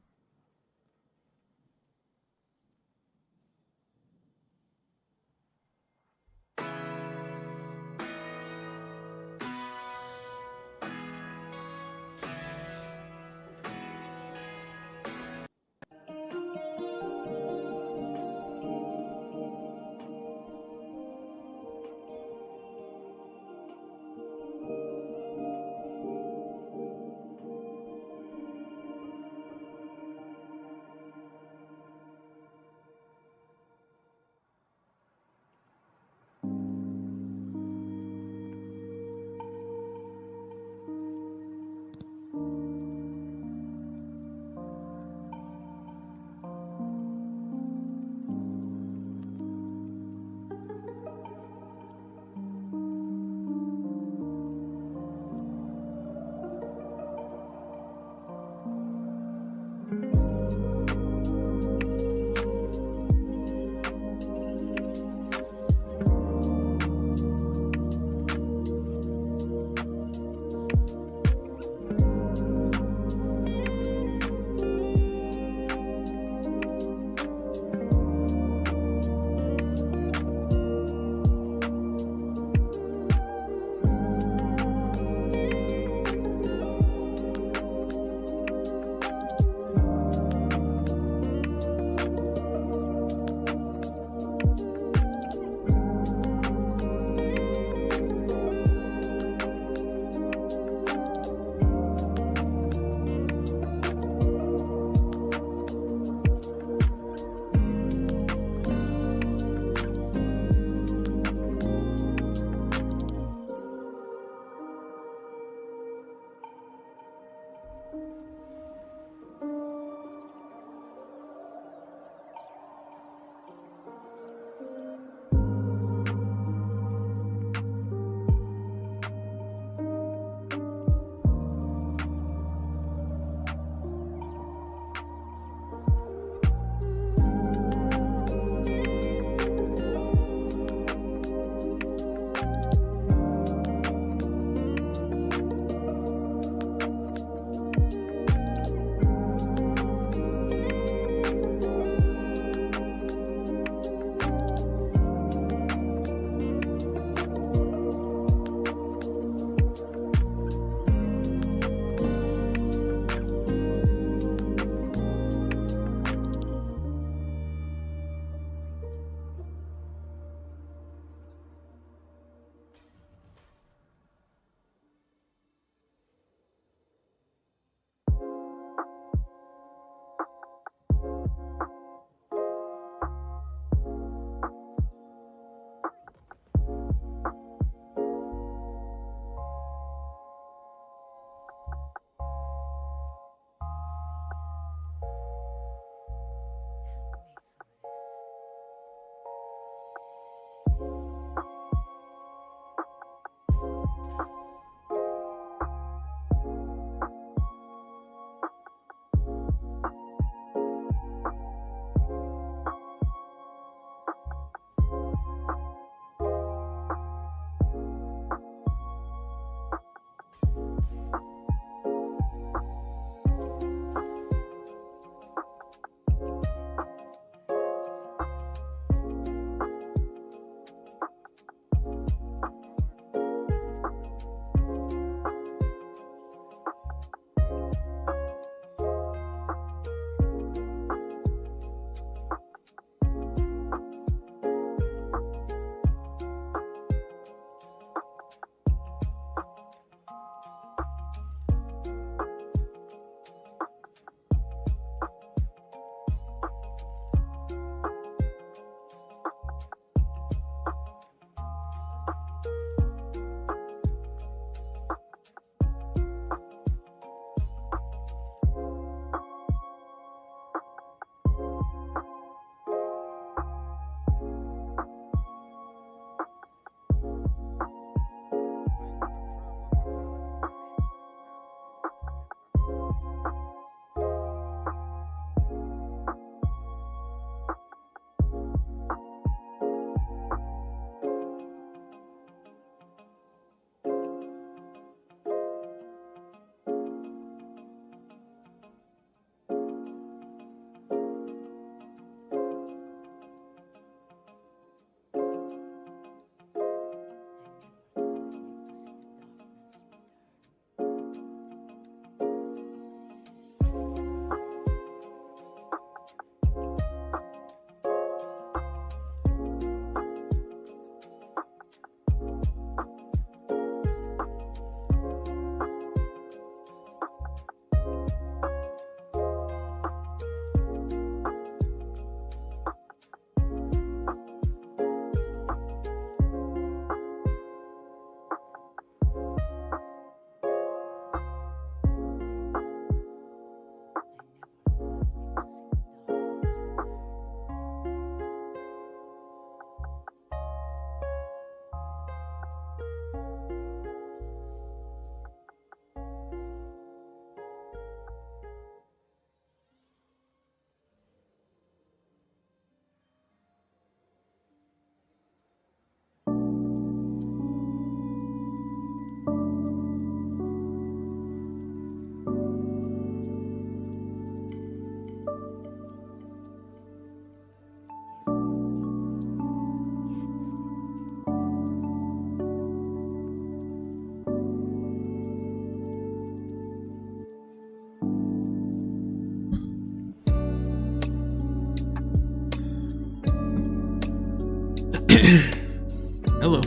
Hello.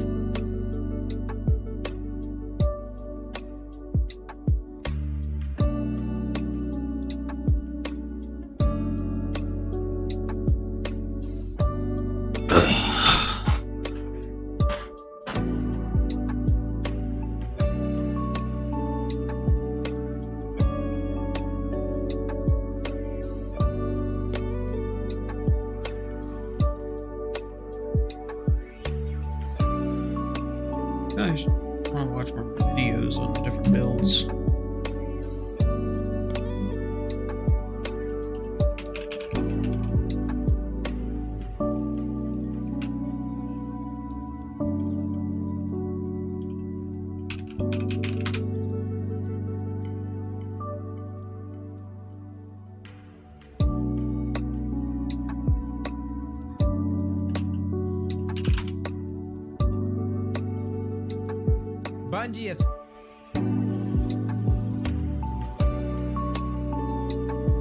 Guys, I want to watch more videos on different builds. Bungie is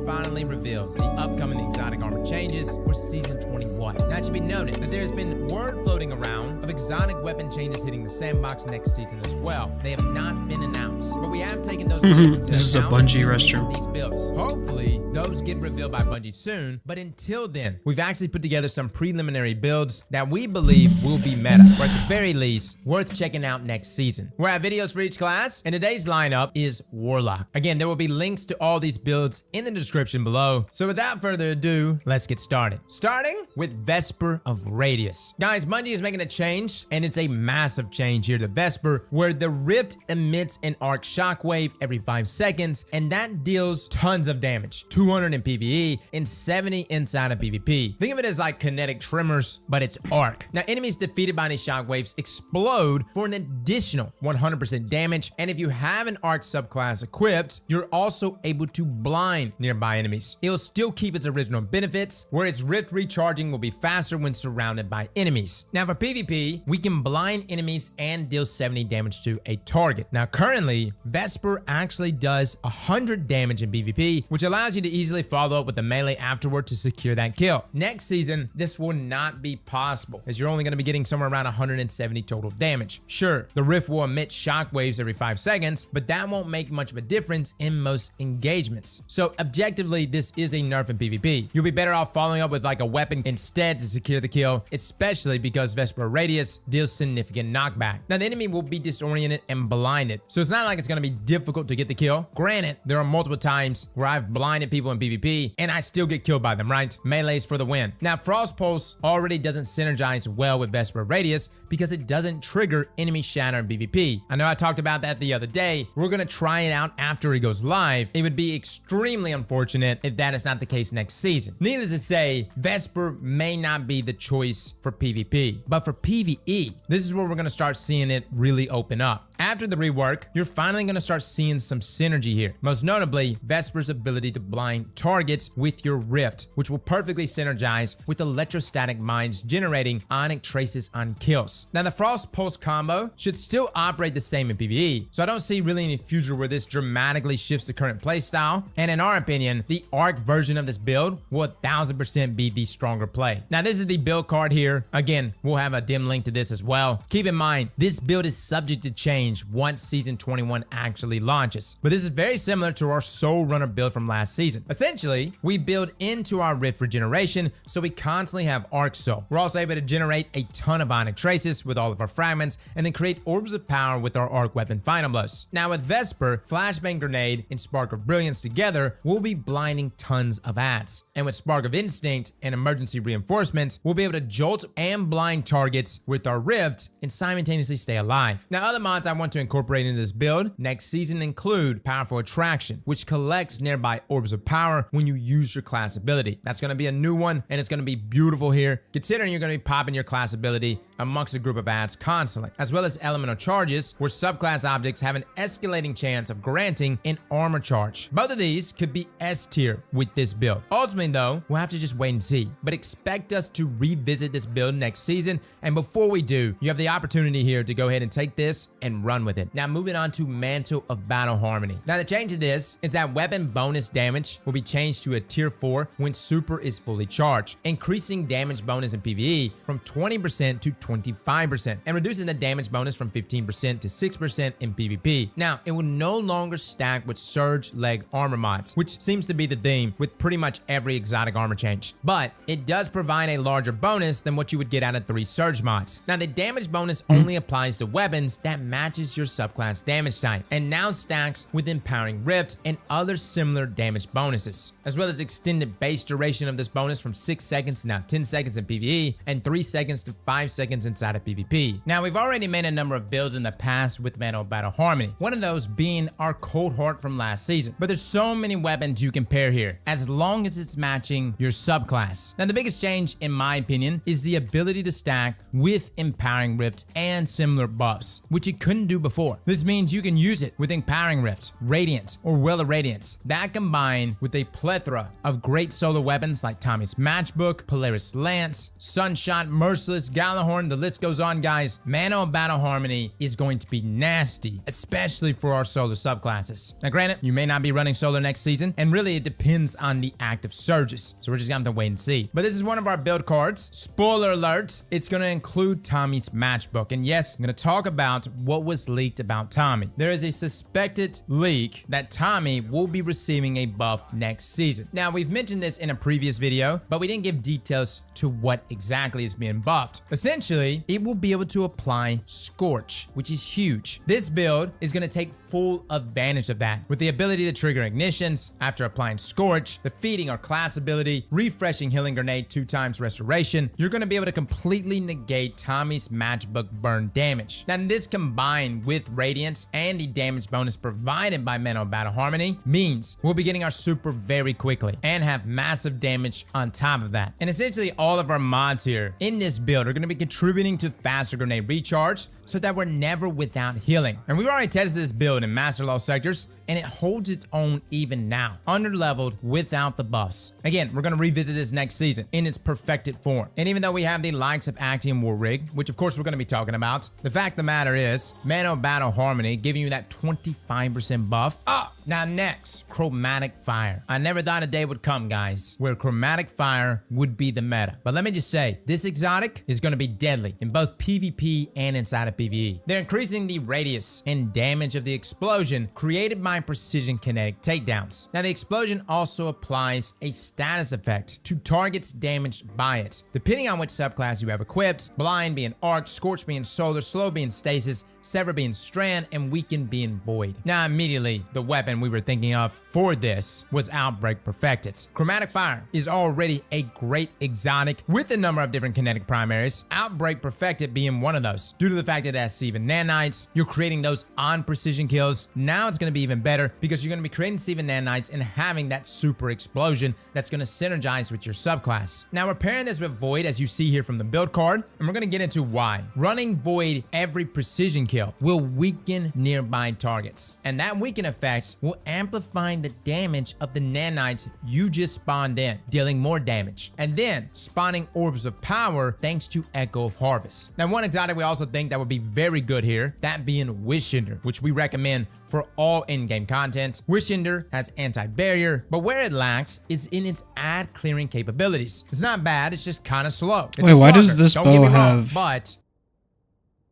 finally revealed the upcoming exotic armor changes for Season 21. Now it should be noted that there has been word floating around of exotic weapon changes hitting the sandbox next season as well. They have not been announced, but we have taken those into This is a Bungie restroom. these builds. Hopefully, those get revealed by Bungie soon, but until then, we've actually put together some preliminary builds that we believe will be meta, or at the very least, worth checking out next season. We'll have videos for each class, and today's lineup is Warlock. Again, there will be links to all these builds in the description description below. So without further ado, let's get started. Starting with Vesper of Radius. Guys, Bungie is making a change, and it's a massive change here to Vesper, where the Rift emits an arc shockwave every 5 seconds, and that deals tons of damage. 200 in PvE and 70 inside of PvP. Think of it as like kinetic tremors, but it's arc. Now, enemies defeated by these shockwaves explode for an additional 100% damage, and if you have an arc subclass equipped, you're also able to blind nearby enemies. It'll still keep its original benefits, where its Rift recharging will be faster when surrounded by enemies. Now for PvP, we can blind enemies and deal 70 damage to a target. Now currently, Vesper actually does 100 damage in PvP, which allows you to easily follow up with the melee afterward to secure that kill. Next season, this will not be possible, as you're only going to be getting somewhere around 170 total damage. Sure, the Rift will emit shockwaves every 5 seconds, but that won't make much of a difference in most engagements. So objectively, this is a nerf in PvP. You'll be better off following up with like a weapon instead to secure the kill, especially because Vesper Radius deals significant knockback. Now the enemy will be disoriented and blinded, so it's not like it's going to be difficult to get the kill. Granted, there are multiple times where I've blinded people in PvP and I still get killed by them, right? Melees for the win. Now Frost Pulse already doesn't synergize well with Vesper Radius because it doesn't trigger enemy shatter in PvP. I know I talked about that the other day. We're going to try it out after it goes live. It would be extremely unfortunate if that is not the case next season. Needless to say, Vesper may not be the choice for PvP, but for PvE, this is where we're going to start seeing it really open up. After the rework, you're finally going to start seeing some synergy here. Most notably, Vesper's ability to blind targets with your Rift, which will perfectly synergize with electrostatic mines generating ionic traces on kills. Now, the Frost Pulse combo should still operate the same in PvE, so I don't see really any future where this dramatically shifts the current playstyle. And in our opinion, the Arc version of this build will 1000% be the stronger play. Now, this is the build card here. Again, we'll have a dim link to this as well. Keep in mind, this build is subject to change once Season 21 actually launches. But this is very similar to our Soul Runner build from last season. Essentially, we build into our Rift regeneration, so we constantly have Arc Soul. We're also able to generate a ton of Ionic Traces with all of our fragments, and then create Orbs of Power with our Arc Weapon Final Blows. Now with Vesper, Flashbang Grenade, and Spark of Brilliance together, we'll be blinding tons of ads. And with Spark of Instinct and Emergency Reinforcement, we'll be able to jolt and blind targets with our Rift and simultaneously stay alive. Now other mods I want to incorporate into this build next season include Powerful Attraction, which collects nearby Orbs of Power when you use your class ability. That's going to be a new one, and it's going to be beautiful here, considering you're going to be popping your class ability amongst a group of ads constantly, as well as elemental charges, where subclass objects have an escalating chance of granting an armor charge. Both of these could be S tier with this build. Ultimately though, we'll have to just wait and see, but expect us to revisit this build next season, and before we do, you have the opportunity here to go ahead and take this and run with it. Now moving on to Mantle of Battle Harmony. Now the change to this is that weapon bonus damage will be changed to a tier 4 when super is fully charged, increasing damage bonus in PvE from 20% to 25%, and reducing the damage bonus from 15% to 6% in PvP. Now, it will no longer stack with Surge Leg armor mods, which seems to be the theme with pretty much every exotic armor change, but it does provide a larger bonus than what you would get out of 3 Surge mods. Now, the damage bonus only applies to weapons that matches your subclass damage type, and now stacks with Empowering Rift and other similar damage bonuses, as well as extended base duration of this bonus from 6 seconds to now 10 seconds in PvE, and 3 seconds to 5 seconds inside of PvP. Now, we've already made a number of builds in the past with Mantle of Battle Harmony, one of those being our Cold Heart from last season, but there's so many weapons you can pair here, as long as it's matching your subclass. Now, the biggest change, in my opinion, is the ability to stack with Empowering Rift and similar buffs, which it couldn't do before. This means you can use it with Empowering Rift, Radiant, or Well of Radiance. That combined with a plethora of great solo weapons like Tommy's Matchbook, Polaris Lance, Sunshot, Merciless, Gallahorn, the list goes on, guys. Mantle of Battle Harmony is going to be nasty, especially for our solo subclasses. Now granted, you may not be running solo next season, and really it depends on the active surges, so we're just gonna have to wait and see. But this is one of our build cards. Spoiler alert, it's gonna include Tommy's Matchbook, and yes, I'm gonna talk about what was leaked about Tommy. There is a suspected leak that Tommy will be receiving a buff next season. Now, we've mentioned this in a previous video, but we didn't give details to what exactly is being buffed. Essentially, essentially, it will be able to apply Scorch, which is huge. This build is going to take full advantage of that, with the ability to trigger ignitions after applying Scorch, defeating our class ability, refreshing Healing Grenade 2 times restoration. You're going to be able to completely negate Tommy's Matchbook burn damage. Now, this combined with Radiance and the damage bonus provided by Men of Battle Harmony means we'll be getting our super very quickly and have massive damage on top of that. And essentially all of our mods here in this build are going to be contributing to faster grenade recharge so that we're never without healing. And we've already tested this build in Master Law sectors, and it holds its own even now, under-leveled without the buffs. Again, we're going to revisit this next season in its perfected form. And even though we have the likes of Actium War Rig, which of course we're going to be talking about, the fact of the matter is, Man of Battle Harmony giving you that 25% buff. Now next, Chromatic Fire. I never thought a day would come, guys, where Chromatic Fire would be the meta. But let me just say, this exotic is going to be deadly in both PvP and inside of PvE. They're increasing the radius and damage of the explosion created by precision kinetic takedowns. Now the explosion also applies a status effect to targets damaged by it, depending on which subclass you have equipped, Blind being Arc, Scorch being Solar, Slow being Stasis, Sever being Strand, and Weaken being Void. Now immediately, the weapon we were thinking of for this was Outbreak Perfected. Chromatic Fire is already a great exotic with a number of different kinetic primaries, Outbreak Perfected being one of those. Due to the fact that it has Seven Nanites, you're creating those on precision kills. Now it's going to be even better because you're going to be creating Seven Nanites and having that super explosion that's going to synergize with your subclass. Now we're pairing this with Void, as you see here from the build card, and we're going to get into why. Running Void every precision kill will weaken nearby targets, and that weaken effect will amplify the damage of the nanites you just spawned in, dealing more damage, and then spawning orbs of power thanks to Echo of Harvest. Now one exotic we also think that would be very good here, that being Wishender, which we recommend for all in-game content. Wishender has anti-barrier, but where it lacks is in its ad clearing capabilities. It's not bad, it's just kind of slow. It's Wait, why does this Don't get bow me wrong, have... but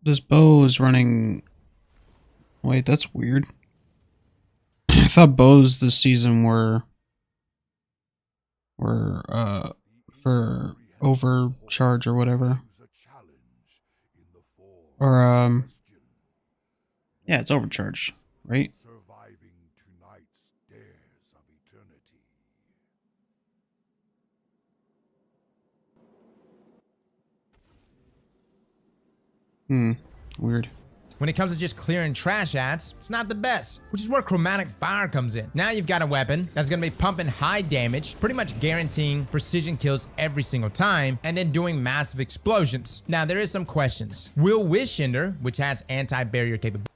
This bow is running... Wait, that's weird. I thought bows this season were for overcharge or whatever. Or yeah, it's overcharge, right? Weird. when it comes to just clearing trash ads, it's not the best, which is where Chromatic Fire comes in. Now you've got a weapon that's gonna be pumping high damage, pretty much guaranteeing precision kills every single time, and then doing massive explosions. Now there is some questions. Will Wishender, which has anti-barrier capability,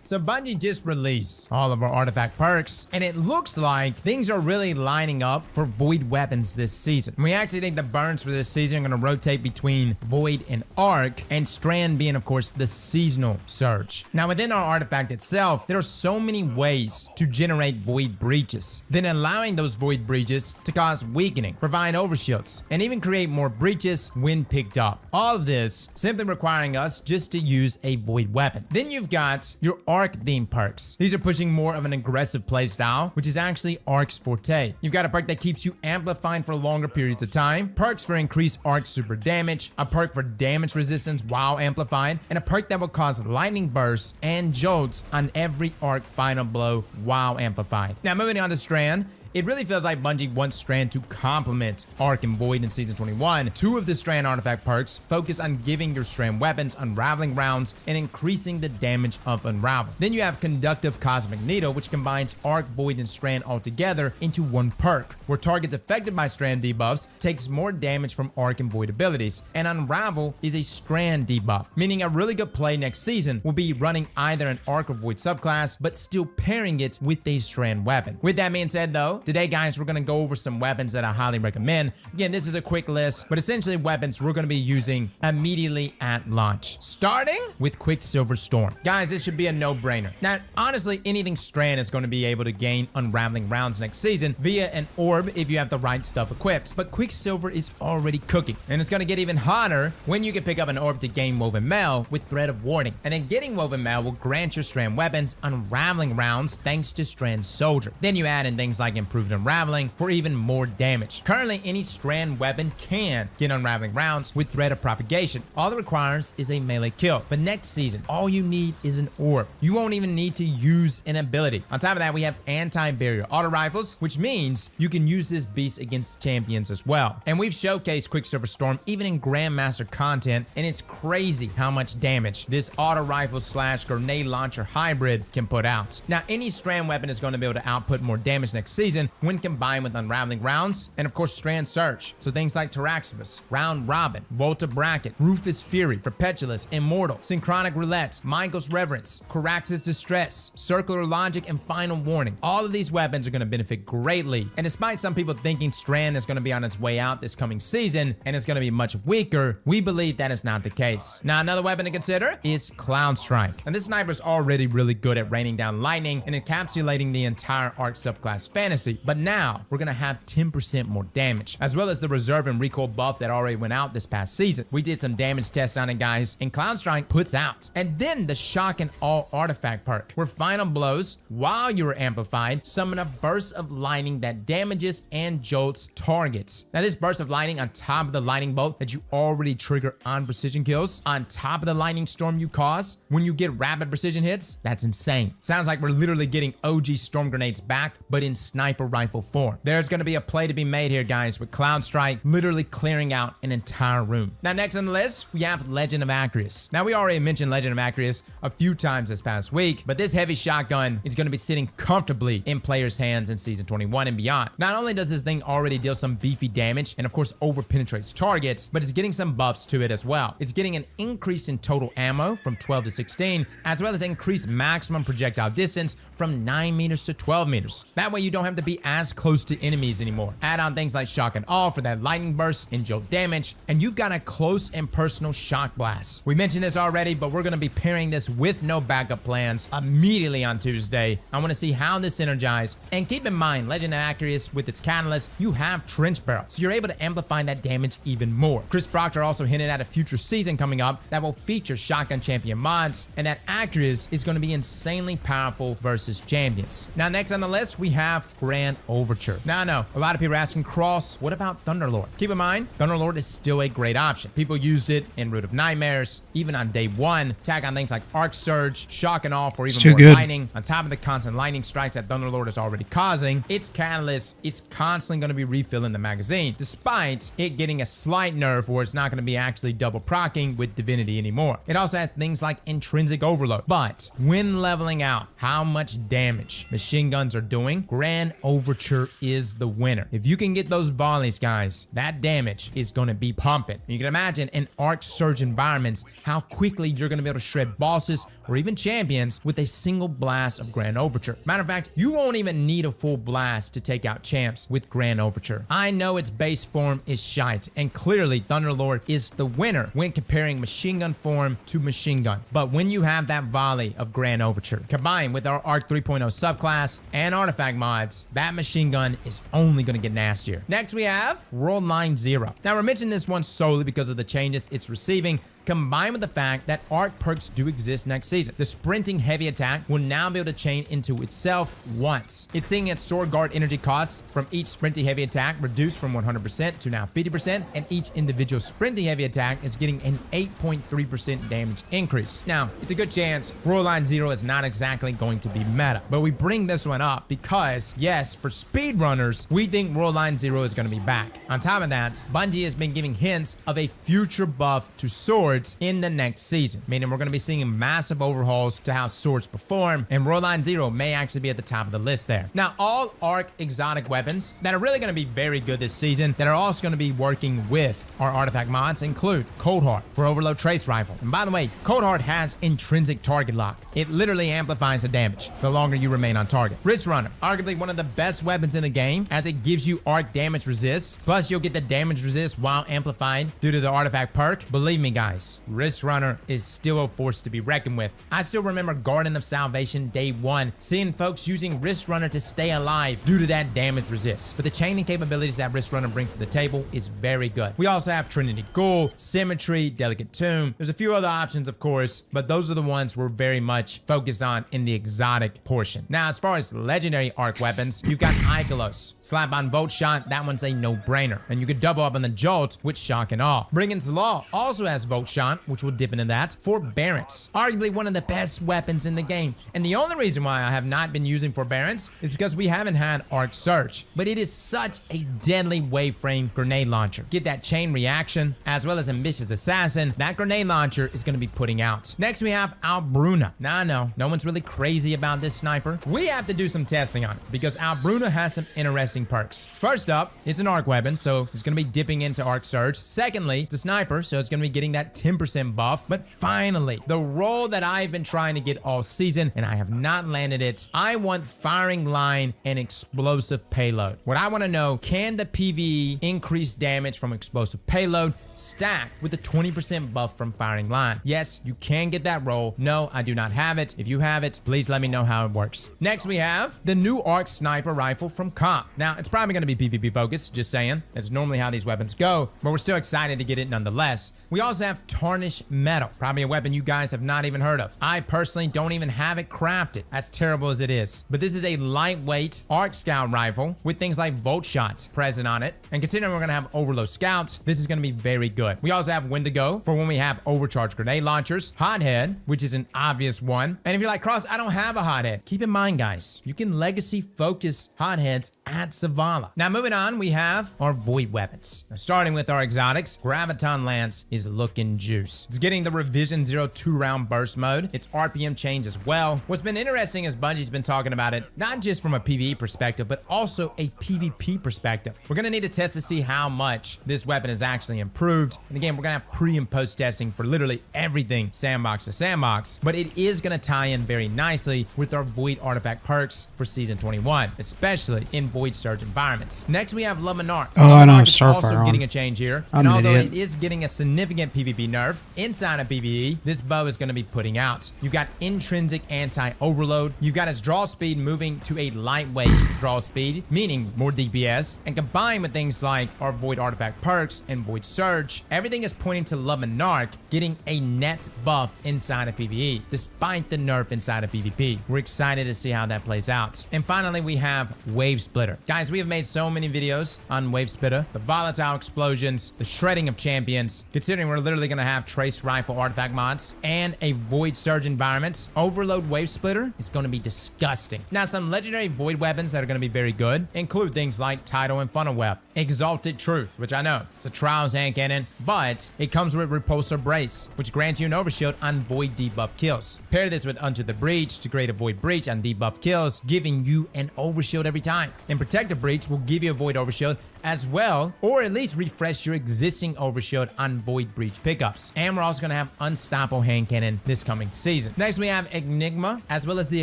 so Bungie just released all of our artifact perks, and it looks like things are really lining up for Void weapons this season. We actually think the burns for this season are going to rotate between Void and Arc, and Strand being, of course, the seasonal surge. Now, within our artifact itself, there are so many ways to generate Void breaches, then allowing those Void breaches to cause weakening, provide overshields, and even create more breaches when picked up. All of this simply requiring us just to use a Void weapon. Then you've got your Arc theme perks. These are pushing more of an aggressive playstyle, which is actually Arc's forte. You've got a perk that keeps you amplifying for longer periods of time, perks for increased Arc super damage, a perk for damage resistance while amplified, and a perk that will cause lightning bursts and jolts on every Arc final blow while amplified. Now moving on to Strand, it really feels like Bungie wants Strand to complement Arc and Void in Season 21. Two of the Strand artifact perks focus on giving your Strand weapons unraveling rounds and increasing the damage of unravel. Then you have Conductive Cosmic Needle, which combines Arc, Void, and Strand all together into one perk, where targets affected by Strand debuffs takes more damage from Arc and Void abilities, and Unravel is a Strand debuff, meaning a really good play next season will be running either an Arc or Void subclass, but still pairing it with a Strand weapon. With that being said though, today, guys, we're going to go over some weapons that I highly recommend. Again, this is a quick list, but essentially weapons we're going to be using immediately at launch. Starting with Quicksilver Storm. Guys, this should be a no-brainer. Now, honestly, anything Strand is going to be able to gain unraveling rounds next season via an orb if you have the right stuff equipped. But Quicksilver is already cooking, and it's going to get even hotter when you can pick up an orb to gain Woven Mail with Threat of Warding. And then getting Woven Mail will grant your Strand weapons unraveling rounds thanks to Strand Soldier. Then you add in things like improved unraveling for even more damage. Currently, any strand weapon can get unraveling rounds with threat of propagation. All it requires is a melee kill. But next season, all you need is an orb. You won't even need to use an ability. On top of that, we have anti-barrier auto rifles, which means you can use this beast against champions as well. And we've showcased Quicksilver Storm even in Grandmaster content, and it's crazy how much damage this auto rifle / grenade launcher hybrid can put out. Now, any strand weapon is going to be able to output more damage next season when combined with unraveling rounds and of course strand surge. So things like Taraxibus, Round Robin, Volta Bracket, Rufus Fury, Perpetualus, Immortal, Synchronic Roulette, Michael's Reverence, Carax's Distress, Circular Logic, and Final Warning. All of these weapons are going to benefit greatly. And despite some people thinking strand is going to be on its way out this coming season and it's going to be much weaker, we believe that is not the case. Now, another weapon to consider is Cloud Strike. And this sniper is already really good at raining down lightning and encapsulating the entire Arc subclass fantasy. But now we're going to have 10% more damage, as well as the reserve and recoil buff that already went out this past season. We did some damage tests on it, guys, and Cloud Strike puts out. And then the Shock and All artifact perk, where final blows, while you are amplified, summon a burst of lightning that damages and jolts targets. Now, this burst of lightning on top of the lightning bolt that you already trigger on precision kills, on top of the lightning storm you cause when you get rapid precision hits, that's insane. Sounds like we're literally getting OG storm grenades back, but in sniper rifle form. There's going to be a play to be made here, guys, with Cloud Strike literally clearing out an entire room. Now, next on the list, we have Legend of Acrius. Now, we already mentioned Legend of Acrius a few times this past week, but this heavy shotgun is going to be sitting comfortably in players' hands in Season 21 and beyond. Not only does this thing already deal some beefy damage and, of course, over-penetrates targets, but it's getting some buffs to it as well. It's getting an increase in total ammo from 12 to 16, as well as increased maximum projectile distance from 9 meters to 12 meters. That way you don't have to be as close to enemies anymore. Add on things like Shock and Awe for that lightning burst and jolt damage, and you've got a close and personal shock blast. We mentioned this already, but we're going to be pairing this with no backup plans immediately on Tuesday. I want to see how this synergizes. And keep in mind, Legend of Acrius, with its catalyst, you have Trench Barrel, so you're able to amplify that damage even more. Chris Proctor also hinted at a future season coming up that will feature Shotgun Champion mods, and that Acrius is going to be insanely powerful versus champions. Now, next on the list, we have Grand Overture. Now, I know a lot of people are asking, Cross, what about Thunderlord? Keep in mind, Thunderlord is still a great option. People used it in Root of Nightmares, even on day one. Tag on things like Arc Surge, Shock and Awe for even more lightning. On top of the constant lightning strikes that Thunderlord is already causing, its catalyst is constantly going to be refilling the magazine, despite it getting a slight nerf where it's not going to be actually double procking with Divinity anymore. It also has things like Intrinsic Overload. But when leveling out how much damage machine guns are doing, Grand Overture is the winner. If you can get those volleys, guys, that damage is going to be pumping. You can imagine in Arc Surge environments how quickly you're going to be able to shred bosses or even champions with a single blast of Grand Overture. Matter of fact, you won't even need a full blast to take out champs with Grand Overture. I know its base form is shite, and clearly Thunderlord is the winner when comparing machine gun form to machine gun. But when you have that volley of Grand Overture combined with our Arc 3.0 subclass and artifact mods, that machine gun is only going to get nastier. Next, we have World Line Zero. Now, we're mentioning this one solely because of the changes it's receiving, combined with the fact that arc perks do exist next season. The sprinting heavy attack will now be able to chain into itself once. It's seeing its sword guard energy costs from each sprinty heavy attack reduced from 100% to now 50%, and each individual sprinty heavy attack is getting an 8.3% damage increase. Now, it's a good chance World Line Zero is not exactly going to be meta, but we bring this one up because, yes, for speedrunners, we think World Line Zero is going to be back. On top of that, Bungie has been giving hints of a future buff to swords in the next season, meaning we're going to be seeing massive overhauls to how swords perform, and World Line Zero may actually be at the top of the list there. Now, all Arc exotic weapons that are really going to be very good this season that are also going to be working with our artifact mods include Cold Heart for Overload Trace Rifle. And by the way, Cold Heart has intrinsic target lock. It literally amplifies the damage the longer you remain on target. Wrist Runner, arguably one of the best weapons in the game, as it gives you arc damage resist, plus you'll get the damage resist while amplified due to the artifact perk. Believe me, guys, Wrist Runner is still a force to be reckoned with. I still remember Garden of Salvation day one, seeing folks using Wrist Runner to stay alive due to that damage resist. But the chaining capabilities that Wrist Runner brings to the table is very good. We also have Trinity Ghoul, Symmetry, Delicate Tomb. There's a few other options, of course, but those are the ones we're very much focused on in the exotic portion. Now, as far as legendary arc weapons, weapons. You've got Ikelos. Slap on Volt Shot, that one's a no-brainer. And you could double up on the Jolt with Shock and Awe. Brigand's Law also has Volt Shot, which we'll dip into that. Forbearance, arguably one of the best weapons in the game. And the only reason why I have not been using Forbearance is because we haven't had Arc Surge. But it is such a deadly waveframe grenade launcher. Get that chain reaction, as well as Ambitious Assassin, that grenade launcher is going to be putting out. Next we have Albruna. Now I know, no one's really crazy about this sniper. We have to do some testing on it, because Albruna has some interesting perks. First up, it's an arc weapon, so it's going to be dipping into Arc Surge. Secondly, it's a sniper, so it's going to be getting that 10% buff. But finally, the role that I've been trying to get all season, and I have not landed it. I want Firing Line and Explosive Payload. What I want to know, can the PvE increase damage from Explosive Payload stacked with the 20% buff from Firing Line? Yes, you can get that role. No, I do not have it. If you have it, please let me know how it works. Next, we have the new Arc Sniper Rifle from Comp. Now, it's probably going to be PvP focused, just saying. That's normally how these weapons go, but we're still excited to get it nonetheless. We also have Tarnished Metal, probably a weapon you guys have not even heard of. I personally don't even have it crafted, as terrible as it is. But this is a lightweight Arc Scout rifle with things like Volt Shot present on it. And considering we're going to have Overload Scouts, this is going to be very good. We also have Wendigo for when we have overcharged grenade launchers, Hothead, which is an obvious one. And if you're like, Cross, I don't have a Hothead, keep in mind, guys, you can legacy focus Hotheads at Zavala. Now, moving on, we have our Void weapons. Now, starting with our exotics, Graviton Lance is looking juice. It's getting the Revision 0 2-round burst mode. It's RPM change as well. What's been interesting is Bungie's been talking about it, not just from a PvE perspective, but also a PvP perspective. We're gonna need to test to see how much this weapon is actually improved. And again, we're gonna have pre and post testing for literally everything sandbox to sandbox, but it is gonna tie in very nicely with our Void artifact perks for Season 21, especially in Void Surge environments. Next, we have Luminarch. Oh, I know, Luminarch is Starfire also on. getting a change here. I'm And an although idiot. it is getting a significant PvP nerf inside of PvE, this bow is gonna be putting out. You've got intrinsic anti-overload. You've got its draw speed moving to a lightweight draw speed, meaning more DPS. And combined with things like our Void artifact perks and Void Surge, everything is pointing to Luminarch getting a net buff inside of PvE, despite the nerf inside of PvP. We're excited to see how that plays out. And finally, we have Wave Splitter. Guys, we have made so many videos on Wave Splitter, the volatile explosions, the shredding of champions. Considering we're literally going to have Trace Rifle artifact mods and a Void Surge environment, Overload Wave Splitter is going to be disgusting. Now, some legendary Void weapons that are going to be very good include things like Tidal and Funnel Web, Exalted Truth, which I know it's a Trials hand cannon, but it comes with Repulsor Brace, which grants you an overshield on Void debuff kills. Pair this with Unto the Breach to create a Void Breach on debuff kills, giving you an overshield every time. And Protective Breach will give you a Void overshield as well, or at least refresh your existing overshield on Void Breach pickups. And we're also going to have Unstoppable Hand Cannon this coming season. Next, we have Enigma, as well as the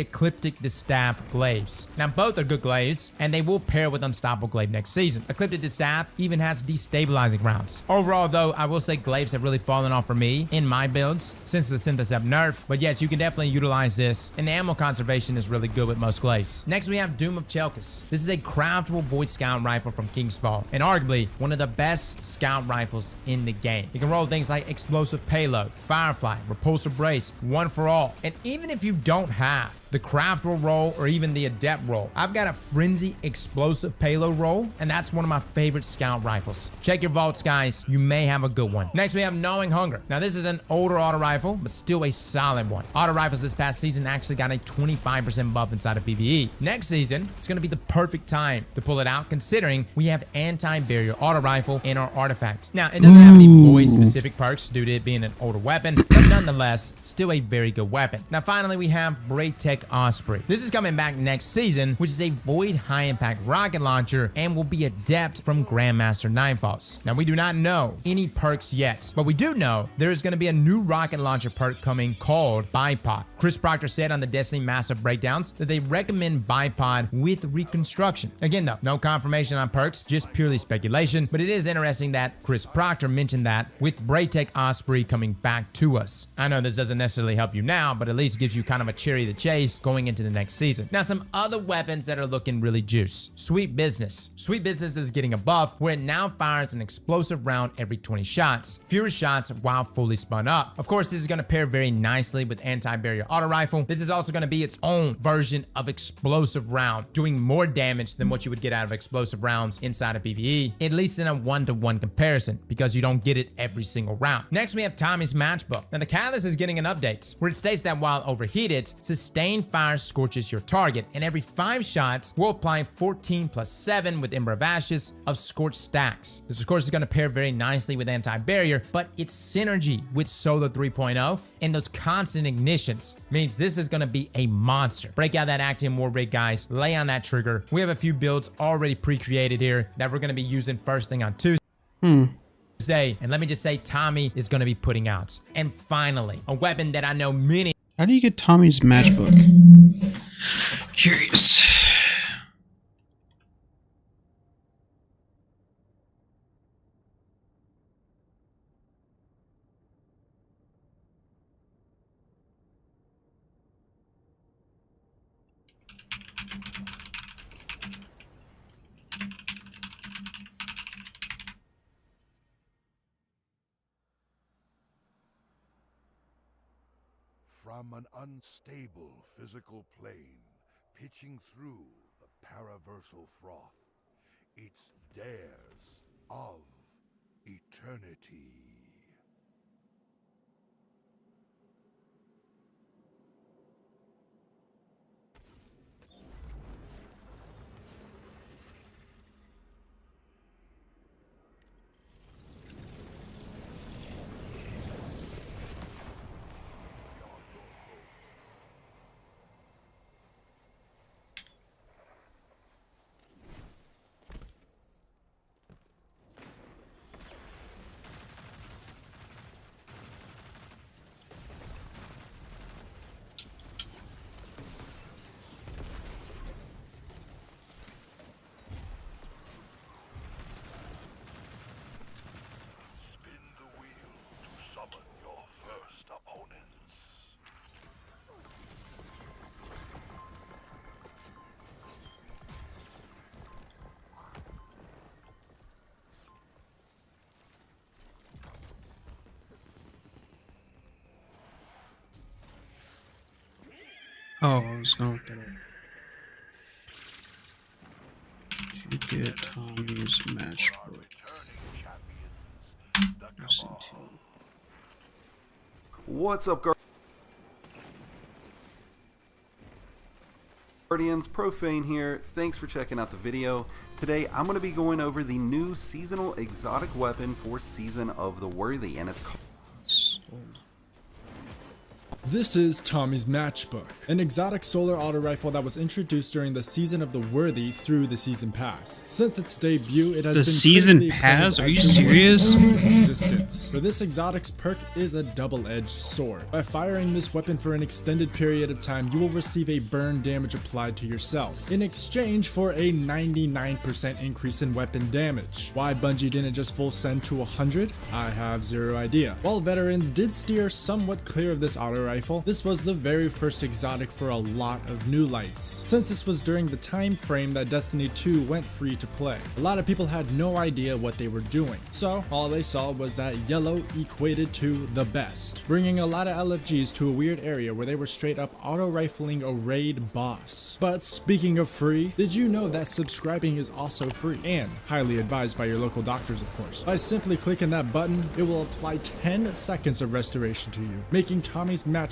Ecliptic Distaff Glaives. Now, both are good glaives, and they will pair with Unstoppable Glaive next season. Ecliptic Distaff even has destabilizing rounds. Overall, though, I will say glaives have really fallen off for me in my builds since the Synthesep nerf. But yes, you can definitely utilize this, and the ammo conservation is really good with most glaives. Next, we have Doom of Chelkis. This is a craftable Void Scout rifle from Kingsfall, and arguably one of the best scout rifles in the game. You can roll things like Explosive Payload, Firefly, Repulsor Brace, One for All. And even if you don't have the craftable roll or even the adept roll, I've got a Frenzy Explosive Payload roll, and that's one of my favorite scout rifles. Check your vaults, guys. You may have a good one. Next, we have Gnawing Hunger. Now, this is an older auto rifle, but still a solid one. Auto rifles this past season actually got a 25% buff inside of PvE. Next season, it's going to be the perfect time to pull it out, considering we have anti-barrier auto rifle in our artifact. Now, it doesn't have any Void specific perks due to it being an older weapon, but nonetheless, still a very good weapon. Now, finally, we have Braytech Osprey. This is coming back next season, which is a Void high impact rocket launcher and will be adept from Grandmaster Nightfalls. Now, we do not know any perks yet, but we do know there is going to be a new rocket launcher perk coming called Bipod. Chris Proctor said on the Destiny Massive Breakdowns that they recommend Bipod with Reconstruction. Again, though, no confirmation on perks, just purely speculation, but it is interesting that Chris Proctor mentioned that with Braytech Osprey coming back to us. I know this doesn't necessarily help you now, but at least gives you kind of a cherry to chase going into the next season. Now, some other weapons that are looking really juice. Sweet Business. Sweet Business is getting a buff where it now fires an explosive round every 20 shots. Fewer shots while fully spun up. Of course, this is going to pair very nicely with anti-barrier auto rifle. This is also going to be its own version of explosive round, doing more damage than what you would get out of explosive rounds inside of PvE, at least in a 1-to-1 comparison, because you don't get it every single round. Next, we have Tommy's Matchbook. Now, the Catalyst is getting an update where it states that while overheated, sustained fire scorches your target, and every 5 shots will apply 14 plus 7 with Ember of Ashes of scorched stacks. This, of course, is going to pair very nicely with anti-barrier, but its synergy with Solar 3.0 and those constant ignitions means this is going to be a monster. Break out that Actium War Rig, guys. Lay on that trigger. We have a few builds already pre-created here that we're going to be using first thing on Tuesday. And let me just say, Tommy is going to be putting out. And finally, a weapon that I know many... How do you get Tommy's Matchbook? Curious. From an unstable physical plane, pitching through the paraversal froth, it's dares of eternity. Oh, I was gonna look that up. To get Tommy's Matchbook. What's up, Guardians? Profane here. Thanks for checking out the video. Today I'm going to be going over the new seasonal exotic weapon for Season of the Worthy, and it's called... This is Tommy's Matchbook, an exotic solar auto rifle that was introduced during the Season of the Worthy through the Season Pass. Since its debut, it has been Season Pass? Are you serious? Consistence. So this exotic's perk is a double-edged sword. By firing this weapon for an extended period of time, you will receive a burn damage applied to yourself, in exchange for a 99% increase in weapon damage. Why Bungie didn't just full send to 100? I have zero idea. While veterans did steer somewhat clear of this auto rifle, this was the very first exotic for a lot of new lights, since this was during the time frame that Destiny 2 went free to play. A lot of people had no idea what they were doing, so all they saw was that yellow equated to the best, bringing a lot of LFGs to a weird area where they were straight up auto rifling a raid boss. But speaking of free, did you know that subscribing is also free, and highly advised by your local doctors, of course? By simply clicking that button, it will apply 10 seconds of restoration to you, making Tommy's Matchbook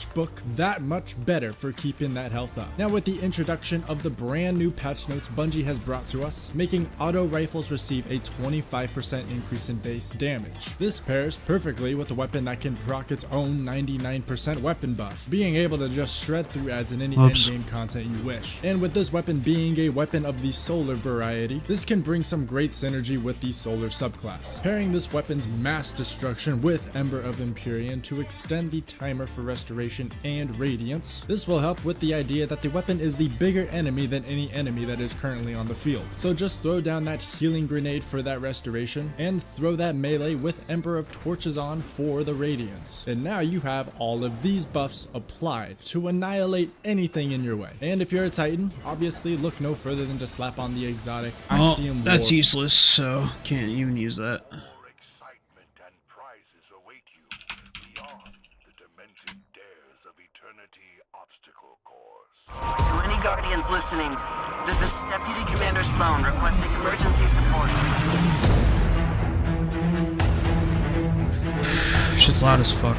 that much better for keeping that health up. Now, with the introduction of the brand new patch notes Bungie has brought to us, making auto rifles receive a 25% increase in base damage. This pairs perfectly with a weapon that can proc its own 99% weapon buff, being able to just shred through ads in any endgame content you wish. And with this weapon being a weapon of the solar variety, this can bring some great synergy with the solar subclass, pairing this weapon's mass destruction with Ember of Empyrean to extend the timer for restoration Restoration, and Radiance. This will help with the idea that the weapon is the bigger enemy than any enemy that is currently on the field. So just throw down that healing grenade for that restoration, and throw that melee with Emperor of Torches on for the Radiance. And now you have all of these buffs applied to annihilate anything in your way. And if you're a Titan, obviously look no further than to slap on the exotic Actium that's War. useless, so can't even use that. To any Guardians listening, this is Deputy Commander Sloan requesting emergency support. Shit's loud as fuck.